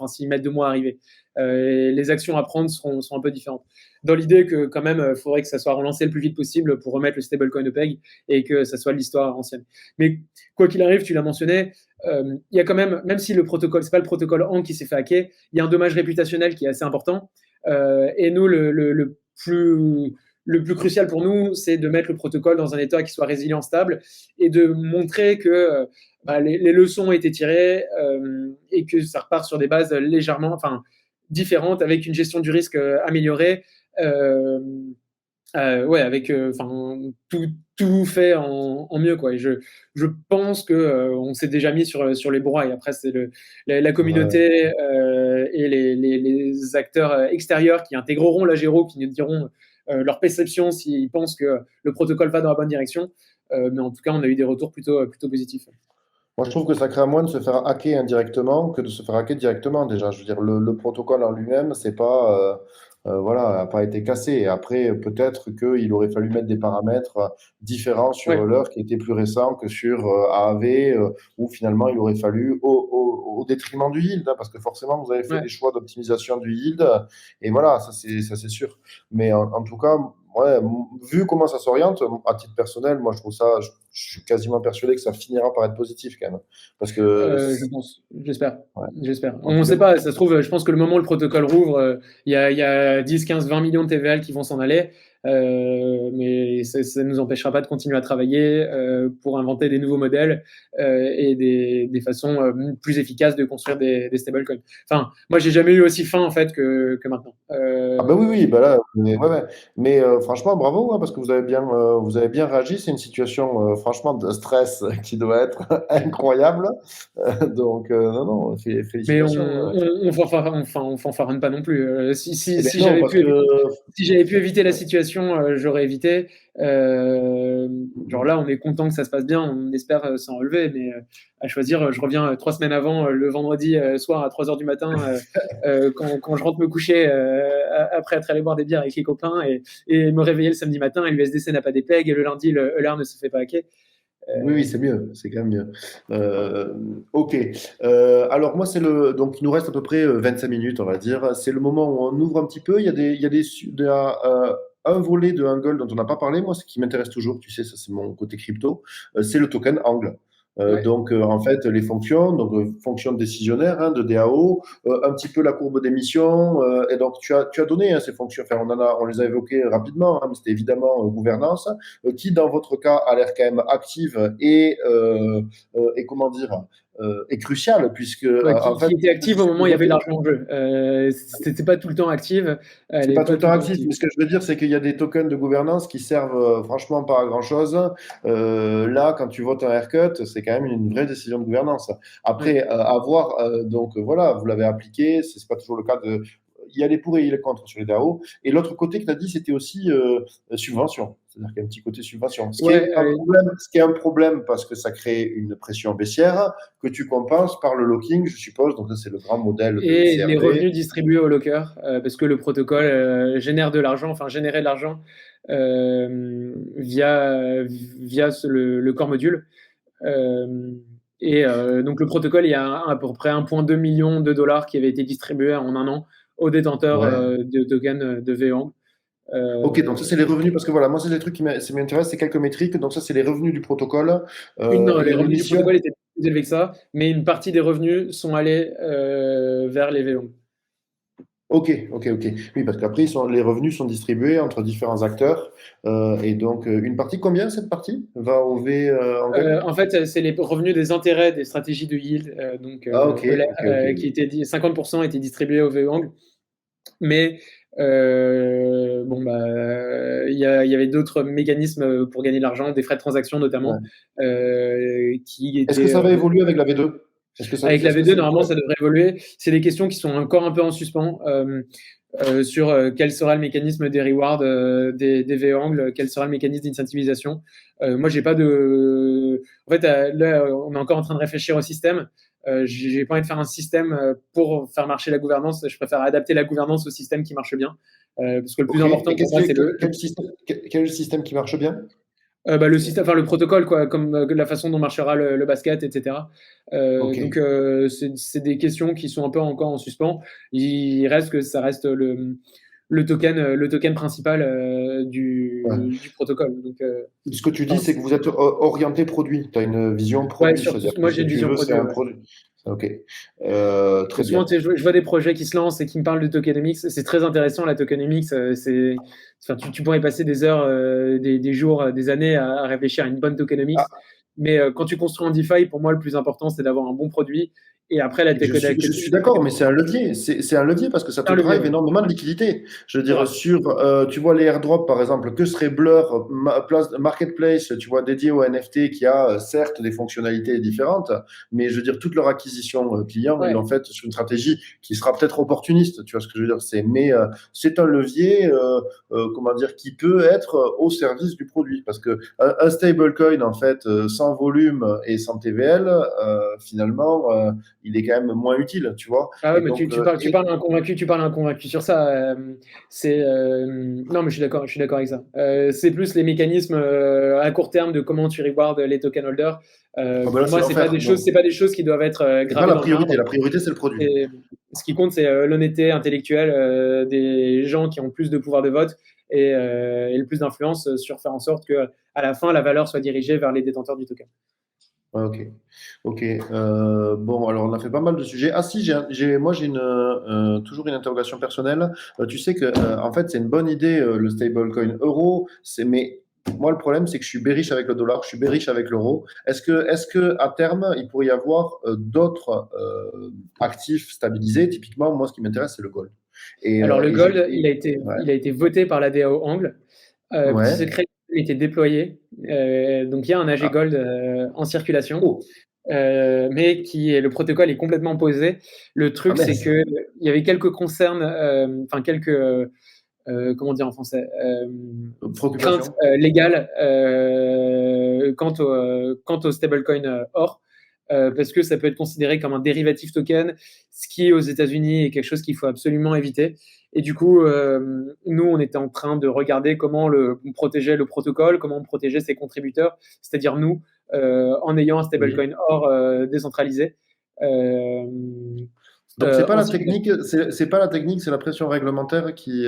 s'ils mettent 2 mois à arriver. Les actions à prendre seront un peu différentes. Dans l'idée que quand même, il faudrait que ça soit relancé le plus vite possible pour remettre le stablecoin au PEG et que ça soit l'histoire ancienne. Mais quoi qu'il arrive, tu l'as mentionné, il y a quand même si le protocole, c'est pas le protocole Angle qui s'est fait hacker, il y a un dommage réputationnel qui est assez important. Et nous, le plus crucial pour nous, c'est de mettre le protocole dans un état qui soit résilient, stable, et de montrer que les leçons ont été tirées et que ça repart sur des bases légèrement, différente, avec une gestion du risque améliorée. Ouais, avec tout fait en mieux, quoi. Et je pense que on s'est déjà mis sur les bons rails. Après, c'est la Ouais. communauté et les acteurs extérieurs qui intégreront la Géro, qui nous diront leur perception s'ils pensent que le protocole va dans la bonne direction. Mais en tout cas, on a eu des retours plutôt positifs. Moi, je trouve que ça craint moins de se faire hacker indirectement que de se faire hacker directement, déjà. Je veux dire, le protocole en lui-même, c'est pas, voilà, n'a pas été cassé. Et après, peut-être qu'il aurait fallu mettre des paramètres différents sur Ouais, l'heure qui étaient plus récents que sur AAV, où finalement, il aurait fallu, au détriment du yield, hein, parce que forcément, vous avez fait ouais. des choix d'optimisation du yield, et voilà, ça c'est sûr. Mais en tout cas, ouais, vu comment ça s'oriente, à titre personnel, moi, je trouve ça, je suis quasiment persuadé que ça finira par être positif quand même. Parce que, Je pense, j'espère. ouais, J'espère. en On ne tout cas, sait pas, ça se trouve, je pense que le moment où le protocole rouvre, il y a 10, 15, 20 millions de TVL qui vont s'en aller, mais ça ne nous empêchera pas de continuer à travailler pour inventer des nouveaux modèles et des façons plus efficaces de construire des stablecoins. Enfin, moi, j'ai jamais eu aussi faim en fait que maintenant. ah ben oui, oui, bah là, ouais, ouais. Mais franchement, bravo, hein, parce que vous avez bien réagi. C'est une situation, franchement, de stress qui doit être incroyable. Donc, non, non, Mais félicitations. on fanfaronne pas non plus. Si, Eh si, ben si non, j'avais parce pu que, éviter, si j'avais pu éviter la situation, j'aurais évité. Genre là, on est content que ça se passe bien, on espère s'en relever, mais à choisir, je reviens 3 semaines avant, le vendredi soir à 3 heures du matin, quand je rentre me coucher après être allé boire des bières avec les copains et me réveiller le samedi matin et l'USDC n'a pas des pegs et le lundi, le ELR ne se fait pas hacker. oui, oui, c'est mieux, c'est quand même mieux. Euh, ok. Alors moi, donc il nous reste à peu près 25 minutes, on va dire. C'est le moment où on ouvre un petit peu. Il y a un volet de Angle dont on n'a pas parlé. Moi, ce qui m'intéresse toujours, tu sais, ça c'est mon côté crypto, c'est le token Angle. Ouais. Donc en fait les fonctions, donc fonctions décisionnaires, hein, de DAO, un petit peu la courbe d'émission, et donc tu as donné, hein, ces fonctions, enfin on les a évoquées rapidement, hein, mais c'était évidemment gouvernance, qui dans votre cas a l'air quand même active et comment dire, est cruciale puisque Ouais, en qui fait était active au moment où il vous y avait de avez l'argent en jeu. C'était pas tout le temps active, elle c'est est pas tout pas le tout temps le temps actif, active. mais ce que je veux dire, c'est qu'il y a des tokens de gouvernance qui servent franchement pas à grand-chose. Là, quand tu votes un haircut, c'est quand même une vraie décision de gouvernance. Ouais. Après, avoir, donc voilà, vous l'avez appliqué, c'est pas toujours le cas de. Il y a les pour et il y a les contre sur les DAO. Et l'autre côté que tu as dit, c'était aussi subvention. C'est-à-dire qu'il y a un petit côté subvention. Ouais, Ce qui est un problème parce que ça crée une pression baissière que tu compenses par le locking, je suppose. Donc, ça, c'est le grand modèle de et les CRD. revenus distribués au locker, parce que le protocole génère de l'argent, enfin générer de l'argent via le core module. Euh, donc le protocole, il y a à peu près 1,2 million de dollars qui avaient été distribués en un an aux détenteurs Ouais. de tokens de VEANG. Ok, donc ça c'est les revenus, parce que voilà, moi c'est des trucs ça m'intéresse, c'est quelques métriques, donc ça c'est les revenus du protocole, Non, les les revenus du émissions. protocole étaient plus élevés que ça, mais une partie des revenus sont allés vers les VEANG. Ok, ok, ok. Oui, parce qu'après les revenus sont distribués entre différents acteurs, et donc une partie, combien cette partie va au V Angle? En fait, c'est les revenus des intérêts des stratégies de yield. Donc, Ah ok, ok, ok. qui étaient 50% étaient distribués au VEANG. Mais bon, bah, il y avait d'autres mécanismes pour gagner de l'argent, des frais de transaction notamment, Ouais. qui Est-ce que étaient ça va évoluer avec la V2? avec la Est-ce que V2, c'est normalement, ça devrait évoluer. C'est des questions qui sont encore un peu en suspens sur quel sera le mécanisme des rewards des V-angles, quel sera le mécanisme d'incentivisation. Moi, j'ai pas de. En fait, là, on est encore en train de réfléchir au système. J'ai pas envie de faire un système pour faire marcher la gouvernance. Je préfère adapter la gouvernance au système qui marche bien. Parce que le plus Ok, et important pour moi, c'est quel système qui marche bien? le système, enfin le protocole, quoi, comme la façon dont marchera le basket, etc. Ok. Donc c'est des questions qui sont un peu encore en suspens. Il reste que ça reste le token principal Ouais. du protocole. Donc, Ce que tu dis, enfin, c'est que vous êtes orienté produit. Tu as une vision ouais, produit, surtout, c'est-à-dire que moi ce j'ai que une tu vision veux, c'est produit. un Ouais. produit. Ok. Très Souvent, bien. tu sais, je vois des projets qui se lancent et qui me parlent de tokenomics. C'est très intéressant, la tokenomics. Enfin, tu pourrais passer des heures, des jours, des années à réfléchir à une bonne tokenomics. Mais quand tu construis en DeFi, pour moi, le plus important, c'est d'avoir un bon produit. Et après, la Je suis d'accord, mais c'est un levier. C'est un levier parce que ça te un levier, drive ouais. énormément de liquidité. Je veux C'est dire, vrai. sur, tu vois, les airdrops, par exemple, que serait Blur, Marketplace, tu vois, dédié au NFT, qui a certes des fonctionnalités différentes, mais je veux dire, toute leur acquisition client, ils Ouais. l'ont faite sur une stratégie qui sera peut-être opportuniste, tu vois ce que je veux dire. C'est un levier, comment dire, qui peut être au service du produit. Parce que un stablecoin, en fait, sans volume et sans TVL, finalement, il est quand même moins utile, tu vois. Ah ouais, Et mais donc, tu parles à un convaincu, tu parles à un convaincu sur ça. Non, mais je suis d'accord avec ça. C'est plus les mécanismes à court terme de comment tu rewards les token holders. ah ben là, Pour c'est moi, l'enfer. Donc, c'est pas des choses qui doivent être c'est pas gravées la dans le priorité. marbre. La priorité, c'est le produit. Et ce qui compte, c'est l'honnêteté intellectuelle des gens qui ont plus de pouvoir de vote et le plus d'influence sur faire en sorte que à la fin, la valeur soit dirigée vers les détenteurs du token. Ah, ok. Ok. Bon, alors on a fait pas mal de sujets. Ah si, moi j'ai toujours une interrogation personnelle. Tu sais que en fait c'est une bonne idée le stablecoin euro. Mais moi le problème c'est que je suis bearish avec le dollar, je suis bearish avec l'euro. Est-ce que à terme il pourrait y avoir d'autres actifs stabilisés? Typiquement, moi ce qui m'intéresse c'est le gold. Alors, le Et j'ai gold, ouais. il a été voté par la DAO Angle. Petit Ouais. secret, il a été déployé. Donc, il y a un AG Ah. Gold en circulation, Oh. mais le protocole est complètement posé. Le Ah truc, c'est mince. qu'il y avait quelques concerns, enfin, quelques, comment dire en français, craintes Préoccupation. légales quant au stablecoin or. Parce que ça peut être considéré comme un dérivatif token, ce qui aux États-Unis est quelque chose qu'il faut absolument éviter. Et du coup, nous, on était en train de regarder comment on protégeait le protocole, comment on protégeait ses contributeurs, c'est-à-dire nous, en ayant un Oui. stablecoin or décentralisé. Euh, Donc c'est pas la Ensuite, technique, c'est pas la technique, c'est la pression réglementaire qui.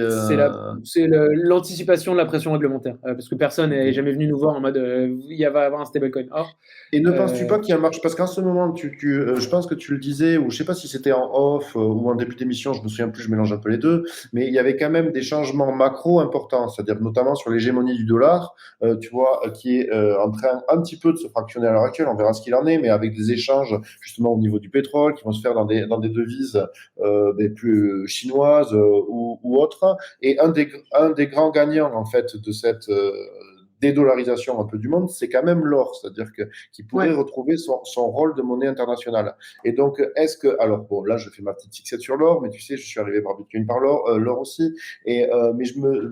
l'anticipation de la pression réglementaire, parce que personne n'est Ok. jamais venu nous voir en mode il va y avoir un stablecoin or. Et ne penses-tu Euh, pas qu'il y a un marché? Parce qu'en ce moment, je pense que tu le disais, ou je sais pas si c'était en off ou en début d'émission, je me souviens plus, je mélange un peu les deux, mais il y avait quand même des changements macro importants, c'est-à-dire notamment sur l'hégémonie du dollar, tu vois, qui est en train un petit peu de se fractionner à l'heure actuelle, on verra ce qu'il en est, mais avec des échanges justement au niveau du pétrole qui vont se faire dans des devises plus chinoises ou autres. Et un des grands gagnants en fait de cette dédollarisation un peu du monde, c'est quand même l'or, c'est-à-dire que qui pourrait ouais, retrouver son rôle de monnaie internationale. Et donc, est-ce que, alors bon, là, je fais ma petite fixette sur l'or, mais tu sais, je suis arrivé par Bitcoin par l'or aussi. Mais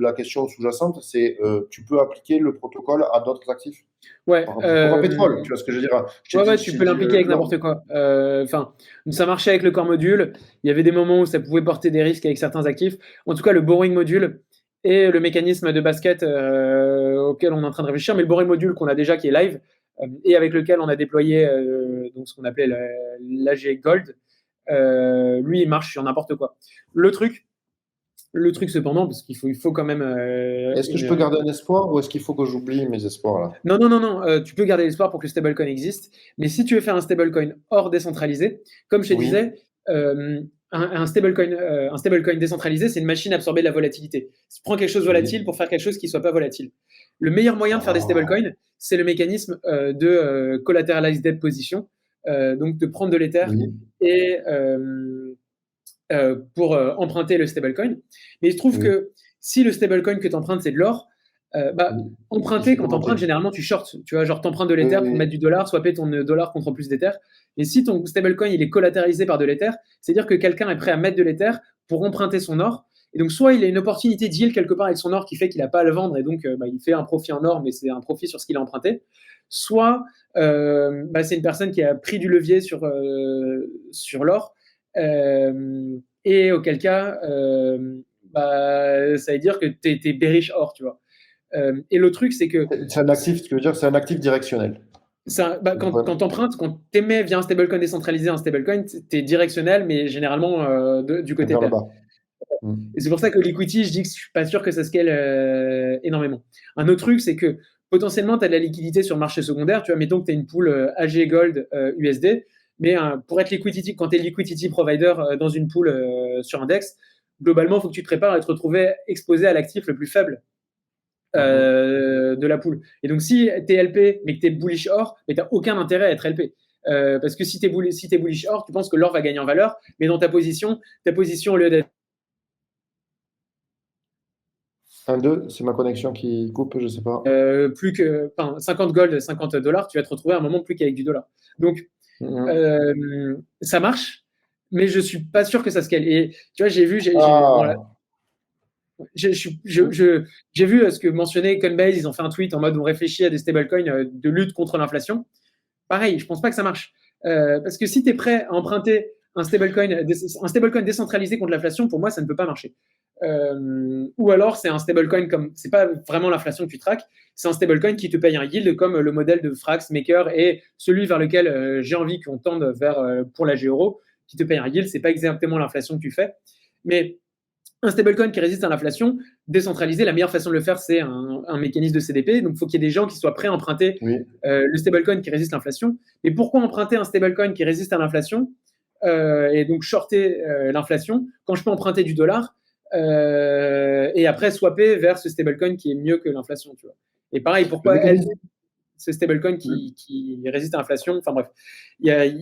la question sous-jacente, c'est, tu peux appliquer le protocole à d'autres actifs ouais, pour un pétrole, tu vois ce que je veux dire? ouais, ouais, tu Je t'ai peux dit l'impliquer avec l'or. n'importe quoi. Enfin, ça marchait avec le core module. Il y avait des moments où ça pouvait porter des risques avec certains actifs. En tout cas, le borrowing module et le mécanisme de basket auquel on est en train de réfléchir, mais le borrowing module qu'on a déjà qui est live et avec lequel on a déployé donc ce qu'on appelait l'AG Gold, lui, il marche sur n'importe quoi. Le truc, le truc cependant, parce il faut quand même Est-ce que je peux garder un espoir ou est-ce qu'il faut que j'oublie mes espoirs là? Non, non, non, non, tu peux garder l'espoir pour que le stablecoin existe, mais si tu veux faire un stablecoin hors décentralisé, comme je te Oui, disais, un stablecoin décentralisé, c'est une machine à absorber de la volatilité. Tu prends quelque chose de volatile oui. pour faire quelque chose qui ne soit pas volatile. Le meilleur moyen de faire des Ah, stablecoins, c'est le mécanisme de collateralized debt position, donc de prendre de l'Ether oui, et pour emprunter le stablecoin. Mais il se trouve oui, que si le stablecoin que tu empruntes, c'est de l'or, bah, oui. Il emprunter, faut quand tu empruntes, commenter. généralement, tu shorts. Tu vois, genre, tu empruntes de Oui, l'Ether pour oui. mettre du dollar, swapper ton dollar contre plus d'Ether. Et si ton stablecoin il est collatéralisé par de l'Ether, c'est-à-dire que quelqu'un est prêt à mettre de l'Ether pour emprunter son or. Et donc, soit il a une opportunité deal quelque part avec son or qui fait qu'il n'a pas à le vendre et donc bah, il fait un profit en or, mais c'est un profit sur ce qu'il a emprunté. Soit bah, c'est une personne qui a pris du levier sur l'or. Et auquel cas, bah, ça veut dire que tu es bearish or, tu vois. Et le truc, c'est que C'est un actif, ce que je veux dire, c'est un actif directionnel. bah, Donc, voilà. quand tu empruntes, quand tu émets via un stablecoin décentralisé, un stablecoin, tu es directionnel, mais généralement du côté Vers le pair. bas. Mm. Et c'est pour ça que Liquidity, je dis que je suis pas sûr que ça scale énormément. Un autre truc, c'est que potentiellement, tu as de la liquidité sur le marché secondaire. Tu vois, mettons que tu as une pool AG Gold USD, mais pour être liquidity, quand tu es liquidity provider dans une pool sur index, globalement, il faut que tu te prépares à te retrouver exposé à l'actif le plus faible de la pool. Et donc, si tu es LP, mais que tu es bullish or, tu n'as aucun intérêt à être LP. Parce que si tu es, bullish or, tu penses que l'or va gagner en valeur, mais dans ta position au lieu d'être 1, 2, c'est ma connexion qui coupe, je sais pas. plus que 50 gold, 50 dollars, tu vas te retrouver à un moment plus qu'avec du dollar. Donc, ça marche, mais je suis pas sûr que ça scale. Et tu vois, j'ai vu, voilà, j'ai vu ce que mentionnait Coinbase, ils ont fait un tweet en mode on réfléchit à des stablecoins de lutte contre l'inflation. Pareil, je pense pas que ça marche. Parce que si tu es prêt à emprunter un stablecoin décentralisé contre l'inflation, pour moi, ça ne peut pas marcher. Ou alors, c'est un stablecoin comme. C'est pas vraiment l'inflation que tu traques, c'est un stablecoin qui te paye un yield comme le modèle de Frax, Maker et celui vers lequel j'ai envie qu'on tende vers pour la G-Euro, qui te paye un yield. C'est pas exactement l'inflation que tu fais. Mais un stablecoin qui résiste à l'inflation, décentralisé, la meilleure façon de le faire, c'est un mécanisme de CDP. Donc, il faut qu'il y ait des gens qui soient prêts à emprunter le stablecoin qui résiste à l'inflation. Et pourquoi emprunter un stablecoin qui résiste à l'inflation et donc shorter l'inflation quand je peux emprunter du dollar et après swapper vers ce stablecoin qui est mieux que l'inflation, tu vois. Et pareil, pourquoi ce stablecoin qui résiste à l'inflation. Enfin bref.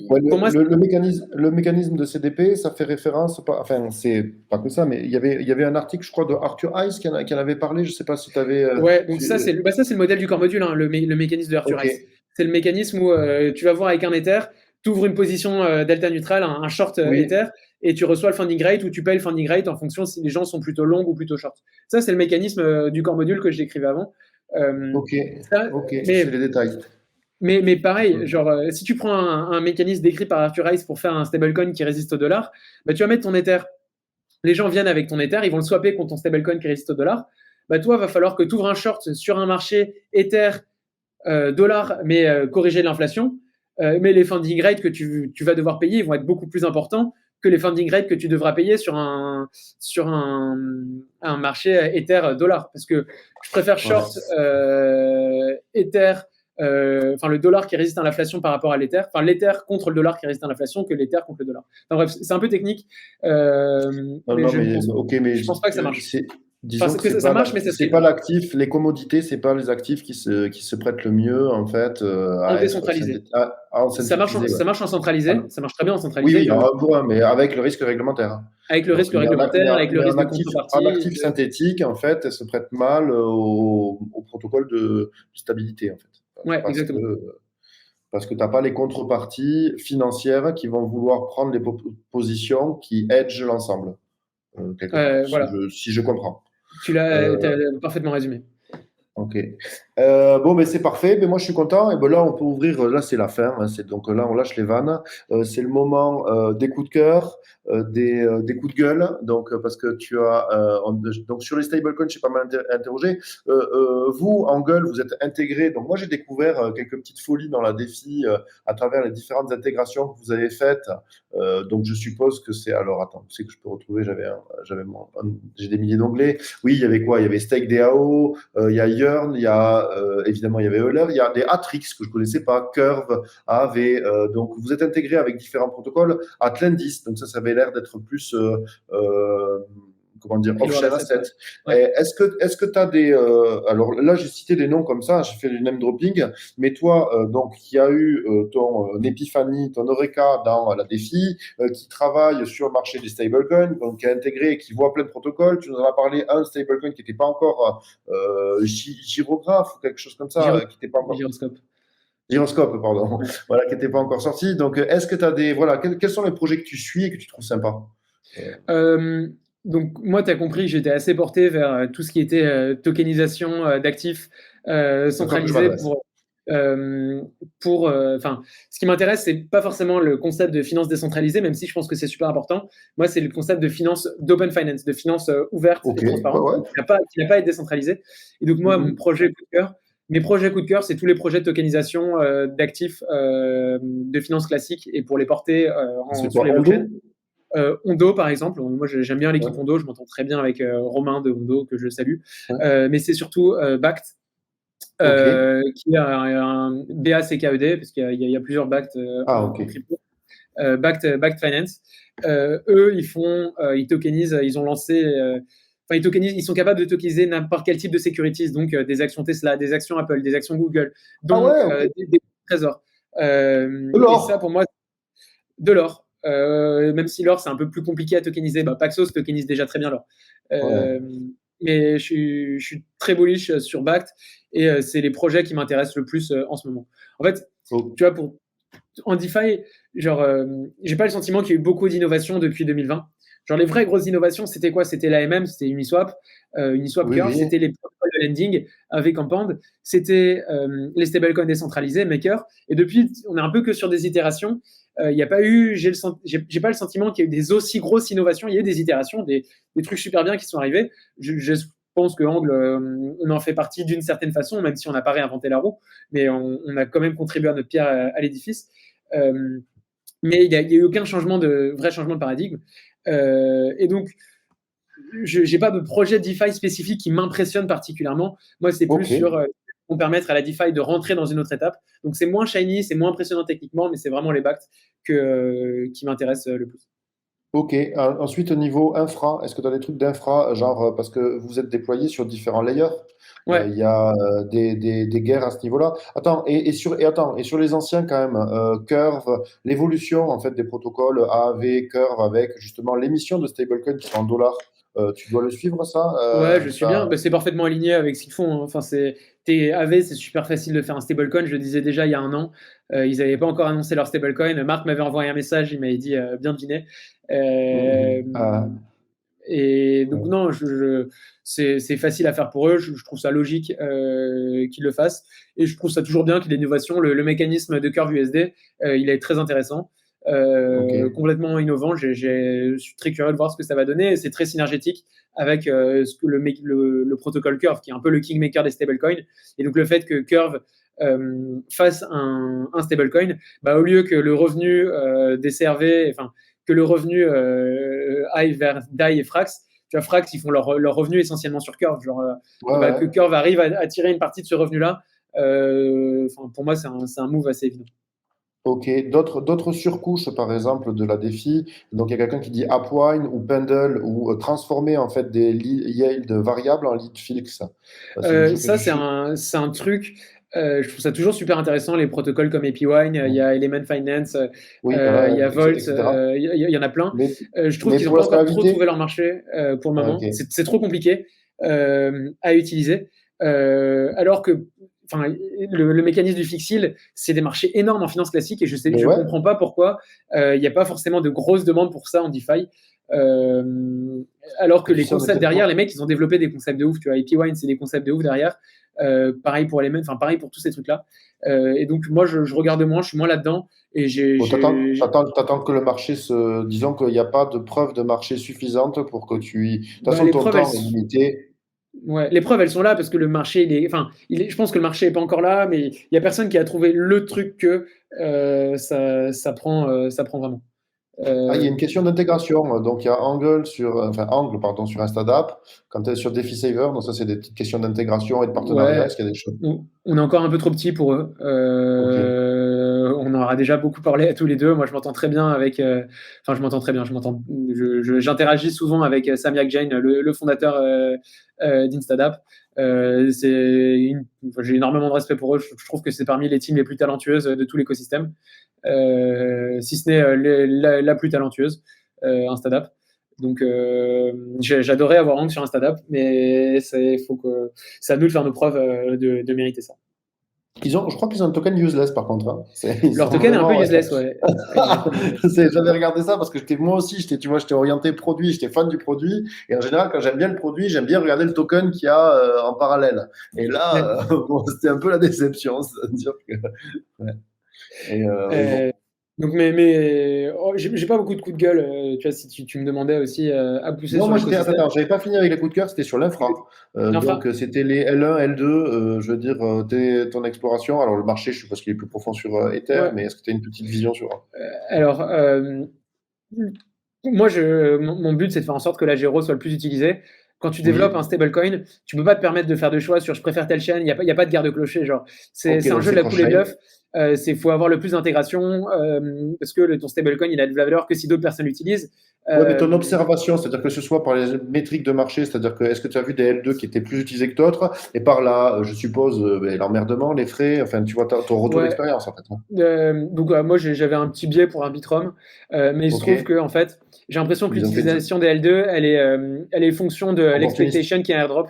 Pour moi, le mécanisme de CDP, ça fait référence, enfin, c'est pas que ça, mais il y avait un article, je crois, de Arthur Hayes qui en avait parlé. Je sais pas si tu avais. Ouais, donc ça, c'est le modèle du corps module, hein, le mécanisme de Arthur Hayes. C'est le mécanisme où tu vas voir avec un Ether, tu ouvres une position delta neutrale, un short Ether, et tu reçois le funding rate ou tu payes le funding rate en fonction si les gens sont plutôt longs ou plutôt short. Ça, c'est le mécanisme du corps module que je décrivais avant. C'est les détails. Mais pareil, genre, si tu prends un mécanisme décrit par Arthur Hayes pour faire un stablecoin qui résiste au dollar, bah, tu vas mettre ton Ether. Les gens viennent avec ton Ether, ils vont le swapper contre ton stablecoin qui résiste au dollar. Bah, toi, il va falloir que tu ouvres un short sur un marché Ether, dollar, mais corrigé de l'inflation. Mais les funding rates que tu vas devoir payer vont être beaucoup plus importants que les funding rates que tu devras payer sur un marché Ether dollar. Parce que je préfère short Ether, le dollar qui résiste à l'inflation par rapport à l'Ether, enfin l'Ether contre le dollar qui résiste à l'inflation que l'Ether contre le dollar. Enfin, bref, c'est un peu technique. Je pense pas que ça marche. Disons que ça marche, mais c'est pas l'actif, les commodités, c'est pas les actifs qui se prêtent le mieux en fait. En décentralisé. Ça marche en centralisé, ça marche très bien en centralisé. Oui, mais avec le risque réglementaire. Avec le risque réglementaire, avec le risque de contrepartie. Un actif synthétique, en fait, elle se prête mal au protocole de stabilité, en fait. Exactement. Parce que tu n'as pas les contreparties financières qui vont vouloir prendre les positions qui hedgent l'ensemble. Voilà. Si je comprends. Tu l'as parfaitement résumé. Ok. Mais c'est parfait. Mais moi, je suis content. Et ben là, on peut ouvrir. Là, c'est la fin. Hein, donc là, on lâche les vannes. C'est le moment des coups de cœur, des coups de gueule. Donc, parce que tu as. Donc, sur les stablecoins, je suis pas mal interrogé. Vous, Angle, vous êtes intégré. Donc, moi, j'ai découvert quelques petites folies dans la défi à travers les différentes intégrations que vous avez faites. Donc, je suppose que c'est. Alors, attends, tu sais que je peux retrouver. J'ai des milliers d'onglets. Oui, il y avait quoi? Il y avait StakeDAO. Il y a il y a évidemment il y avait Euler, il y a des Atrix que je connaissais pas, Curve, AAV, donc vous êtes intégré avec différents protocoles, Atlantis, donc ça avait l'air d'être plus comment dire, off-chain asset. Ouais. Est-ce que tu as des alors là j'ai cité des noms comme ça, j'ai fait du name dropping, mais toi donc qui a eu ton épiphanie, ton Eureka dans la défi, qui travaille sur le marché des stablecoins, donc qui est intégré et qui voit plein de protocoles, tu nous en as parlé un stablecoin qui n'était pas encore girographe ou quelque chose comme ça, qui n'était pas encore Gyroscope, pardon. Voilà, qui n'était pas encore sorti. Donc est-ce que tu as des quels sont les projets que tu suis et que tu trouves sympas? Donc, moi, tu as compris que j'étais assez porté vers tout ce qui était tokenisation d'actifs centralisés ce qui m'intéresse, c'est pas forcément le concept de finance décentralisée, même si je pense que c'est super important. Moi, c'est le concept de finance, d'open finance, de finance ouverte et transparente, qui n'a pas à être décentralisée. Et donc, moi, mes projets coup de cœur, c'est tous les projets de tokenisation d'actifs de finance classique et pour les porter sur les blockchains. Ondo, par exemple. Moi, j'aime bien l'équipe Ondo. Je m'entends très bien avec Romain de Ondo, que je salue. Mais c'est surtout Bakkt, qui est un BACKED, parce qu'il y a plusieurs Bakkt en crypto. Bakkt Finance. Eux, ils tokenisent. Ils ont lancé ils sont capables de tokeniser n'importe quel type de securities, donc des actions Tesla, des actions Apple, des actions Google, Ah donc ouais, ok. des trésors. De Et ça, pour l'or. moi, de l'or. Même si l'or, c'est un peu plus compliqué à tokeniser. Paxos tokenise déjà très bien l'or. Ouais. Mais je suis très bullish sur Bact et c'est les projets qui m'intéressent le plus en ce moment. En fait, Oh, tu vois, en DeFi, genre, j'ai pas le sentiment qu'il y a eu beaucoup d'innovations depuis 2020. Genre, les vraies grosses innovations, c'était quoi? C'était l'AMM, c'était Uniswap, Uniswap oui, Curve, oui. c'était les protocoles de lending avec Compound, c'était les stablecoins décentralisés, Maker. Et depuis, on est un peu que sur des itérations. Il n'y a pas eu, j'ai pas le sentiment qu'il y a eu des aussi grosses innovations. Il y a eu des itérations, des trucs super bien qui sont arrivés. Je pense que Angle, on en fait partie d'une certaine façon, même si on n'a pas réinventé la roue, mais on a quand même contribué à notre pierre à l'édifice. Euh, mais il n'y a eu aucun vrai changement de paradigme. Et donc, je n'ai pas de projet DeFi spécifique qui m'impressionne particulièrement. Moi, c'est plus Ok. sur vont permettre à la DeFi de rentrer dans une autre étape. Donc, c'est moins shiny, c'est moins impressionnant techniquement, mais c'est vraiment les backs qui m'intéressent le plus. Ok. Ensuite, au niveau infra, est-ce que tu as des trucs d'infra, genre, parce que vous êtes déployé sur différents layers, Ouais, il y a des guerres à ce niveau-là. Attends, et sur les anciens quand même, Curve, l'évolution en fait des protocoles AAV, Curve avec justement l'émission de stablecoin qui sont en dollars, tu dois le suivre ça, ouais, je suis bien. C'est parfaitement aligné avec ce qu'ils font, hein. Enfin, AV, c'est super facile de faire un stablecoin. Je le disais déjà il y a un an. Ils n'avaient pas encore annoncé leur stablecoin. Marc m'avait envoyé un message. Il m'avait dit bien deviné. Euh, Et donc, Ouais. non, c'est facile à faire pour eux. Je trouve ça logique qu'ils le fassent. Et je trouve ça toujours bien qu'il y ait l'innovation. Le mécanisme de Curve USD, il est très intéressant, Ok. complètement innovant. Je suis très curieux de voir ce que ça va donner. C'est très synergétique avec le protocole Curve, qui est un peu le kingmaker des stablecoins. Et donc, le fait que Curve fasse un stablecoin, au lieu que le revenu des CRV, enfin, que le revenu aille vers DAI et Frax. Tu vois, Frax, ils font leur revenu essentiellement sur Curve. Genre, Ouais, ouais. que Curve arrive à tirer une partie de ce revenu-là, pour moi, c'est un move assez évident. Ok, d'autres surcouches, par exemple, de la défi. Donc, il y a quelqu'un qui dit Upwine ou Pendle ou transformer en fait des yields variables en lead fixe. C'est quelque chose que Ça, tu c'est suis. un truc. Je trouve ça toujours super intéressant, les protocoles comme APWine, il y a Element Finance, Oui, il y a Volt, etc. il y en a plein. Mais, Je trouve mais qu'ils n'ont pour pas la encore trop trouvé scalabilité, leur marché pour le ah, moment. ok. C'est trop compliqué à utiliser. Alors que le mécanisme du fixil, c'est des marchés énormes en finance classique et Mais je ouais, comprends pas pourquoi il n'y a pas forcément de grosses demandes pour ça en DeFi. Alors que tu les sais, on est concepts peut-être derrière, pas. les mecs, ils ont développé des concepts de ouf. Tu vois, APWine, c'est des concepts de ouf derrière. Pareil pour les mêmes, enfin pareil pour tous ces trucs-là. Et donc moi, je regarde moins, je suis moins là-dedans. Et Bon, t'attends que le marché se. Disons qu'il n'y a pas de preuve de marché suffisante pour que tu y. De toute façon, les ton preuves, temps est limité. ouais, les preuves, elles sont là parce que le marché, je pense que le marché est pas encore là, mais il y a personne qui a trouvé le truc que ça prend vraiment. Ah, il y a Euh, une question d'intégration. Donc, il y a Angle, pardon, sur Instadap. Quand tu es sur DefiSaver, donc ça, c'est des petites questions d'intégration et de partenariat. ouais, Est-ce qu'il y a des choses? on est encore un peu trop petit pour eux. Ok. On en aura déjà beaucoup parlé à tous les deux. Moi, je m'entends très bien avec. Enfin, je m'entends très bien. J'interagis souvent avec Samyak Jain, le fondateur d'Instadap. J'ai énormément de respect pour eux. Je trouve que c'est parmi les teams les plus talentueuses de tout l'écosystème, si ce n'est la plus talentueuse, Instadap. Donc, j'adorais avoir Hank sur Instadap, mais c'est à nous de faire nos preuves de mériter ça. Je crois qu'ils ont un token useless par contre, hein. Ils Leur sont token est un peu vraiment. useless, ouais. Exactement. J'avais regardé ça parce que moi aussi, tu vois, j'étais orienté produit, j'étais fan du produit. Et en général, quand j'aime bien le produit, j'aime bien regarder le token qu'il y a en parallèle. Et Ouais. là, bon, c'était un peu la déception. C'est-à-dire que. Ouais. Et bon. Euh, donc, mais j'ai pas beaucoup de coups de gueule. Tu vois, si tu me demandais aussi à pousser Non, sur moi, l'écosystème. j'avais pas fini avec les coups de cœur, c'était sur l'infra. Donc, L'infra. c'était les L1, L2, je veux dire, ton exploration. Alors, le marché, je suppose qu'il est plus profond sur Ether, Ouais. mais est-ce que tu as une petite vision sur. Alors, moi, mon but, c'est de faire en sorte que la Gero soit le plus utilisée. Quand tu développes un Oui, stablecoin, tu peux pas te permettre de faire de choix sur je préfère telle chaîne. Il y a pas de guerre de clocher. Genre, ok, c'est un donc jeu c'est de la poule et de cross-chain. l'œuf. Faut avoir le plus d'intégration parce que ton stablecoin, il a de la valeur que si d'autres personnes l'utilisent. Ouais, mais ton observation, c'est-à-dire que ce soit par les métriques de marché, c'est-à-dire que est-ce que tu as vu des L2 qui étaient plus utilisés que d'autres, et par là, je suppose, ben, l'emmerdement, les frais, enfin, tu vois, ton retour Ouais, d'expérience, en fait, hein. donc moi j'avais un petit biais pour Arbitrum, mais il se Ok, trouve que en fait, j'ai l'impression que ils ont fait l'utilisation des L2, elle est fonction de opportuniste, l'expectation qui est un airdrop.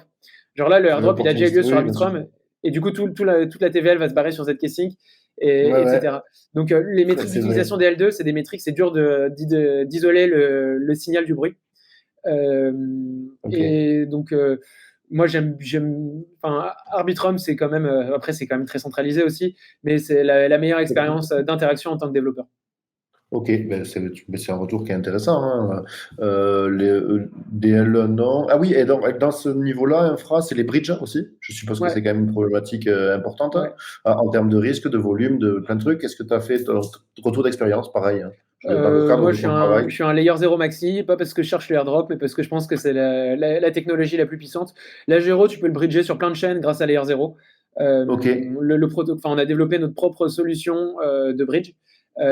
Genre là, le airdrop, il a déjà eu opportuniste, lieu sur oui, bien sûr. Arbitrum, et du coup, toute la TVL va se barrer sur Zcasing, Ouais, ouais, etc. Donc les ouais, métriques c'est vrai. d'utilisation des L2, c'est des métriques, c'est dur d'isoler le signal du bruit. Euh, Ok. et donc, moi, enfin, Arbitrum, c'est quand même, après, c'est quand même très centralisé aussi, mais c'est la meilleure expérience d'interaction en tant que développeur. Ok, ben c'est un retour qui est intéressant, hein. DL, non. Ah oui, et dans ce niveau-là, infra, c'est les bridges aussi. Je suppose que Ouais, c'est quand même une problématique importante, hein, ouais. en termes de risque, de volume, de plein de trucs. Est-ce que tu as fait ton retour d'expérience, pareil, hein, dans le cadre Moi, de ton travail? je suis un layer 0 maxi, pas parce que je cherche le airdrop, mais parce que je pense que c'est la technologie la plus puissante. La 0, tu peux le bridger sur plein de chaînes grâce à layer 0. Ok, Enfin, on a développé notre propre solution de bridge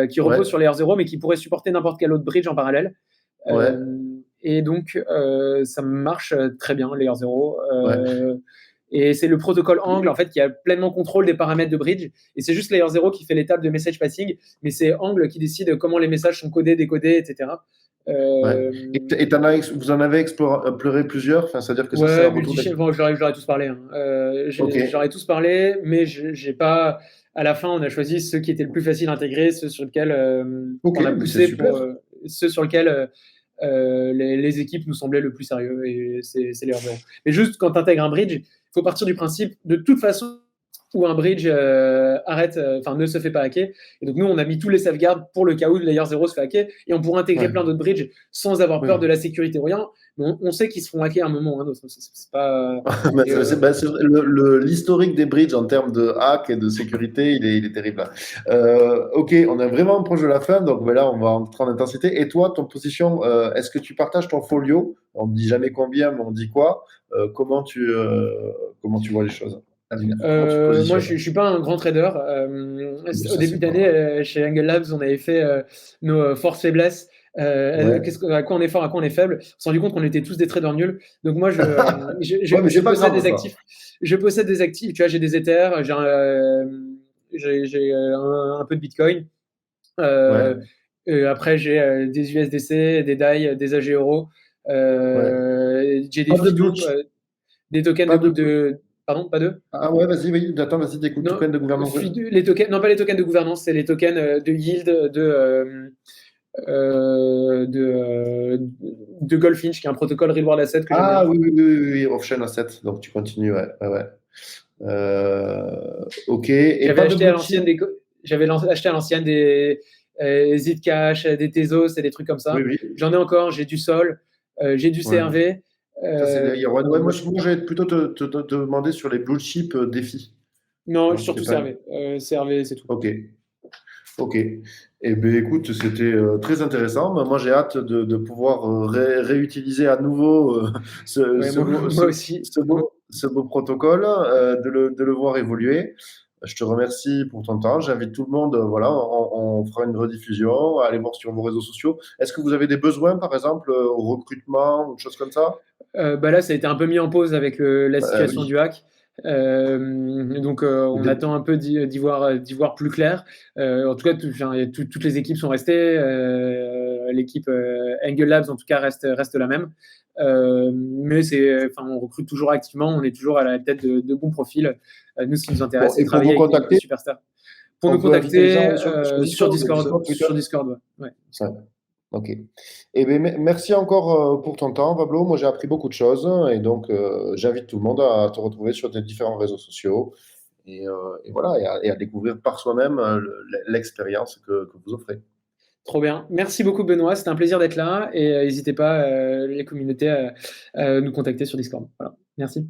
qui ouais, repose sur layer 0, mais qui pourrait supporter n'importe quel autre bridge en parallèle. ouais, Euh, et donc, ça marche très bien, layer 0. ouais. Et c'est le protocole Angle en fait qui a pleinement contrôle des paramètres de bridge. Et c'est juste Layer 0 qui fait l'étape de message passing, mais c'est Angle qui décide comment les messages sont codés, décodés, etc. Ouais. Euh, Vous en avez exploré plusieurs, enfin, c'est-à-dire que ça, c'est un ouais, retour d'expérience. bon, j'aurais tous parlé. Hein. Ok, J'aurais tous parlé, mais j'ai pas. À la fin, on a choisi ceux qui étaient le plus facile à intégrer, ceux sur lesquels ok, on a mais c'est poussé super. pour ceux sur lesquels les équipes nous semblaient le plus sérieux, et c'est Layer 0. Mais juste quand tu intègres un bridge, il faut partir du principe de toute façon où un bridge ne se fait pas hacker. Et donc nous, on a mis tous les safeguards pour le cas où le layer 0 se fait hacker, et on pourra intégrer Ouais, plein d'autres bridges sans avoir peur de ouais. la sécurité ou rien. Mais on sait qu'ils se feront hacker à un moment ou à un autre. C'est pas. Bah, Et, l'historique des bridges en termes de hack et de sécurité, il est terrible, là. Ok, on est vraiment proche de la fin, donc ben là, on va entrer en intensité. Et toi, ton position, est-ce que tu partages ton folio? On ne dit jamais combien, mais on dit quoi? Comment tu vois les choses à venir? Comment tu te Moi, positionnes? je suis pas un grand trader. Mais Au ça, début c'est d'année, pas. chez Angle Labs, on avait fait nos forces faiblesses. Ouais. À quoi on est fort, à quoi on est faible. On s'est rendu compte qu'on était tous des traders nuls. Donc moi, Ouais, mais je c'est pas possède grave, des ça. actifs. Je possède des actifs. Tu vois, j'ai des Ethers, j'ai un peu de Bitcoin. Ouais, Euh, Après, j'ai des USDC, des DAI, des AG euros. ouais. J'ai des Pas de blue FIDO, chip, des tokens pas de. pardon, pas de. Ah ouais, vas-y, oui. Attends, vas-y, t'écoutes. Non, Token de gouvernance. les tokens, non pas les tokens de gouvernance, c'est les tokens de yield de Goldfinch, qui est un protocole reward asset que j'aime Ah bien. oui, oui, oui, oui, oui, Option Asset. Donc tu continues, ouais, ouais, ouais. Ok. Et J'avais pas de acheté à blue chip? l'ancienne acheté à l'ancienne des Zcash, des Tezos et des trucs comme Oui, ça. oui. J'en ai encore, j'ai du Sol, j'ai du Ouais. CRV. Ça, c'est les layer one. Ouais, Euh, moi, je vais plutôt te demander sur les blue chip défis. Tu non, vois, surtout CRV. CRV, c'est tout. Ok, ok. Eh bien, écoute, c'était très intéressant. Moi, j'ai hâte de pouvoir réutiliser à nouveau Ouais, moi aussi. ce beau protocole, de le voir évoluer. Je te remercie pour ton temps. J'invite tout le monde, voilà, on fera une rediffusion, allez voir sur vos réseaux sociaux. Est-ce que vous avez des besoins, par exemple, au recrutement, ou des choses comme ça? Bah là, ça a été un peu mis en pause avec la situation Oui. du hack. Donc, on Des- attend un peu d'y voir plus clair. En tout cas, enfin, toutes les équipes sont restées. L'équipe Angle Labs, en tout cas, reste la même. Mais enfin, on recrute toujours activement. On est toujours à la tête de bons profils. Nous, ce qui nous Bon, intéresse, c'est et de pour vous travailler avec des contacter, superstars. Pour nous on peut inviter les contacter gens sur Discord, Sur Twitter? Discord, ouais. Ouais. Ça. Ok. Eh bien, merci encore pour ton temps, Pablo. Moi, j'ai appris beaucoup de choses et donc j'invite tout le monde à te retrouver sur tes différents réseaux sociaux et voilà, et à découvrir par soi-même l'expérience que vous offrez. Trop bien. Merci beaucoup, Benoît. C'était un plaisir d'être là. Et n'hésitez pas, les communautés, à nous contacter sur Discord. Voilà. Merci.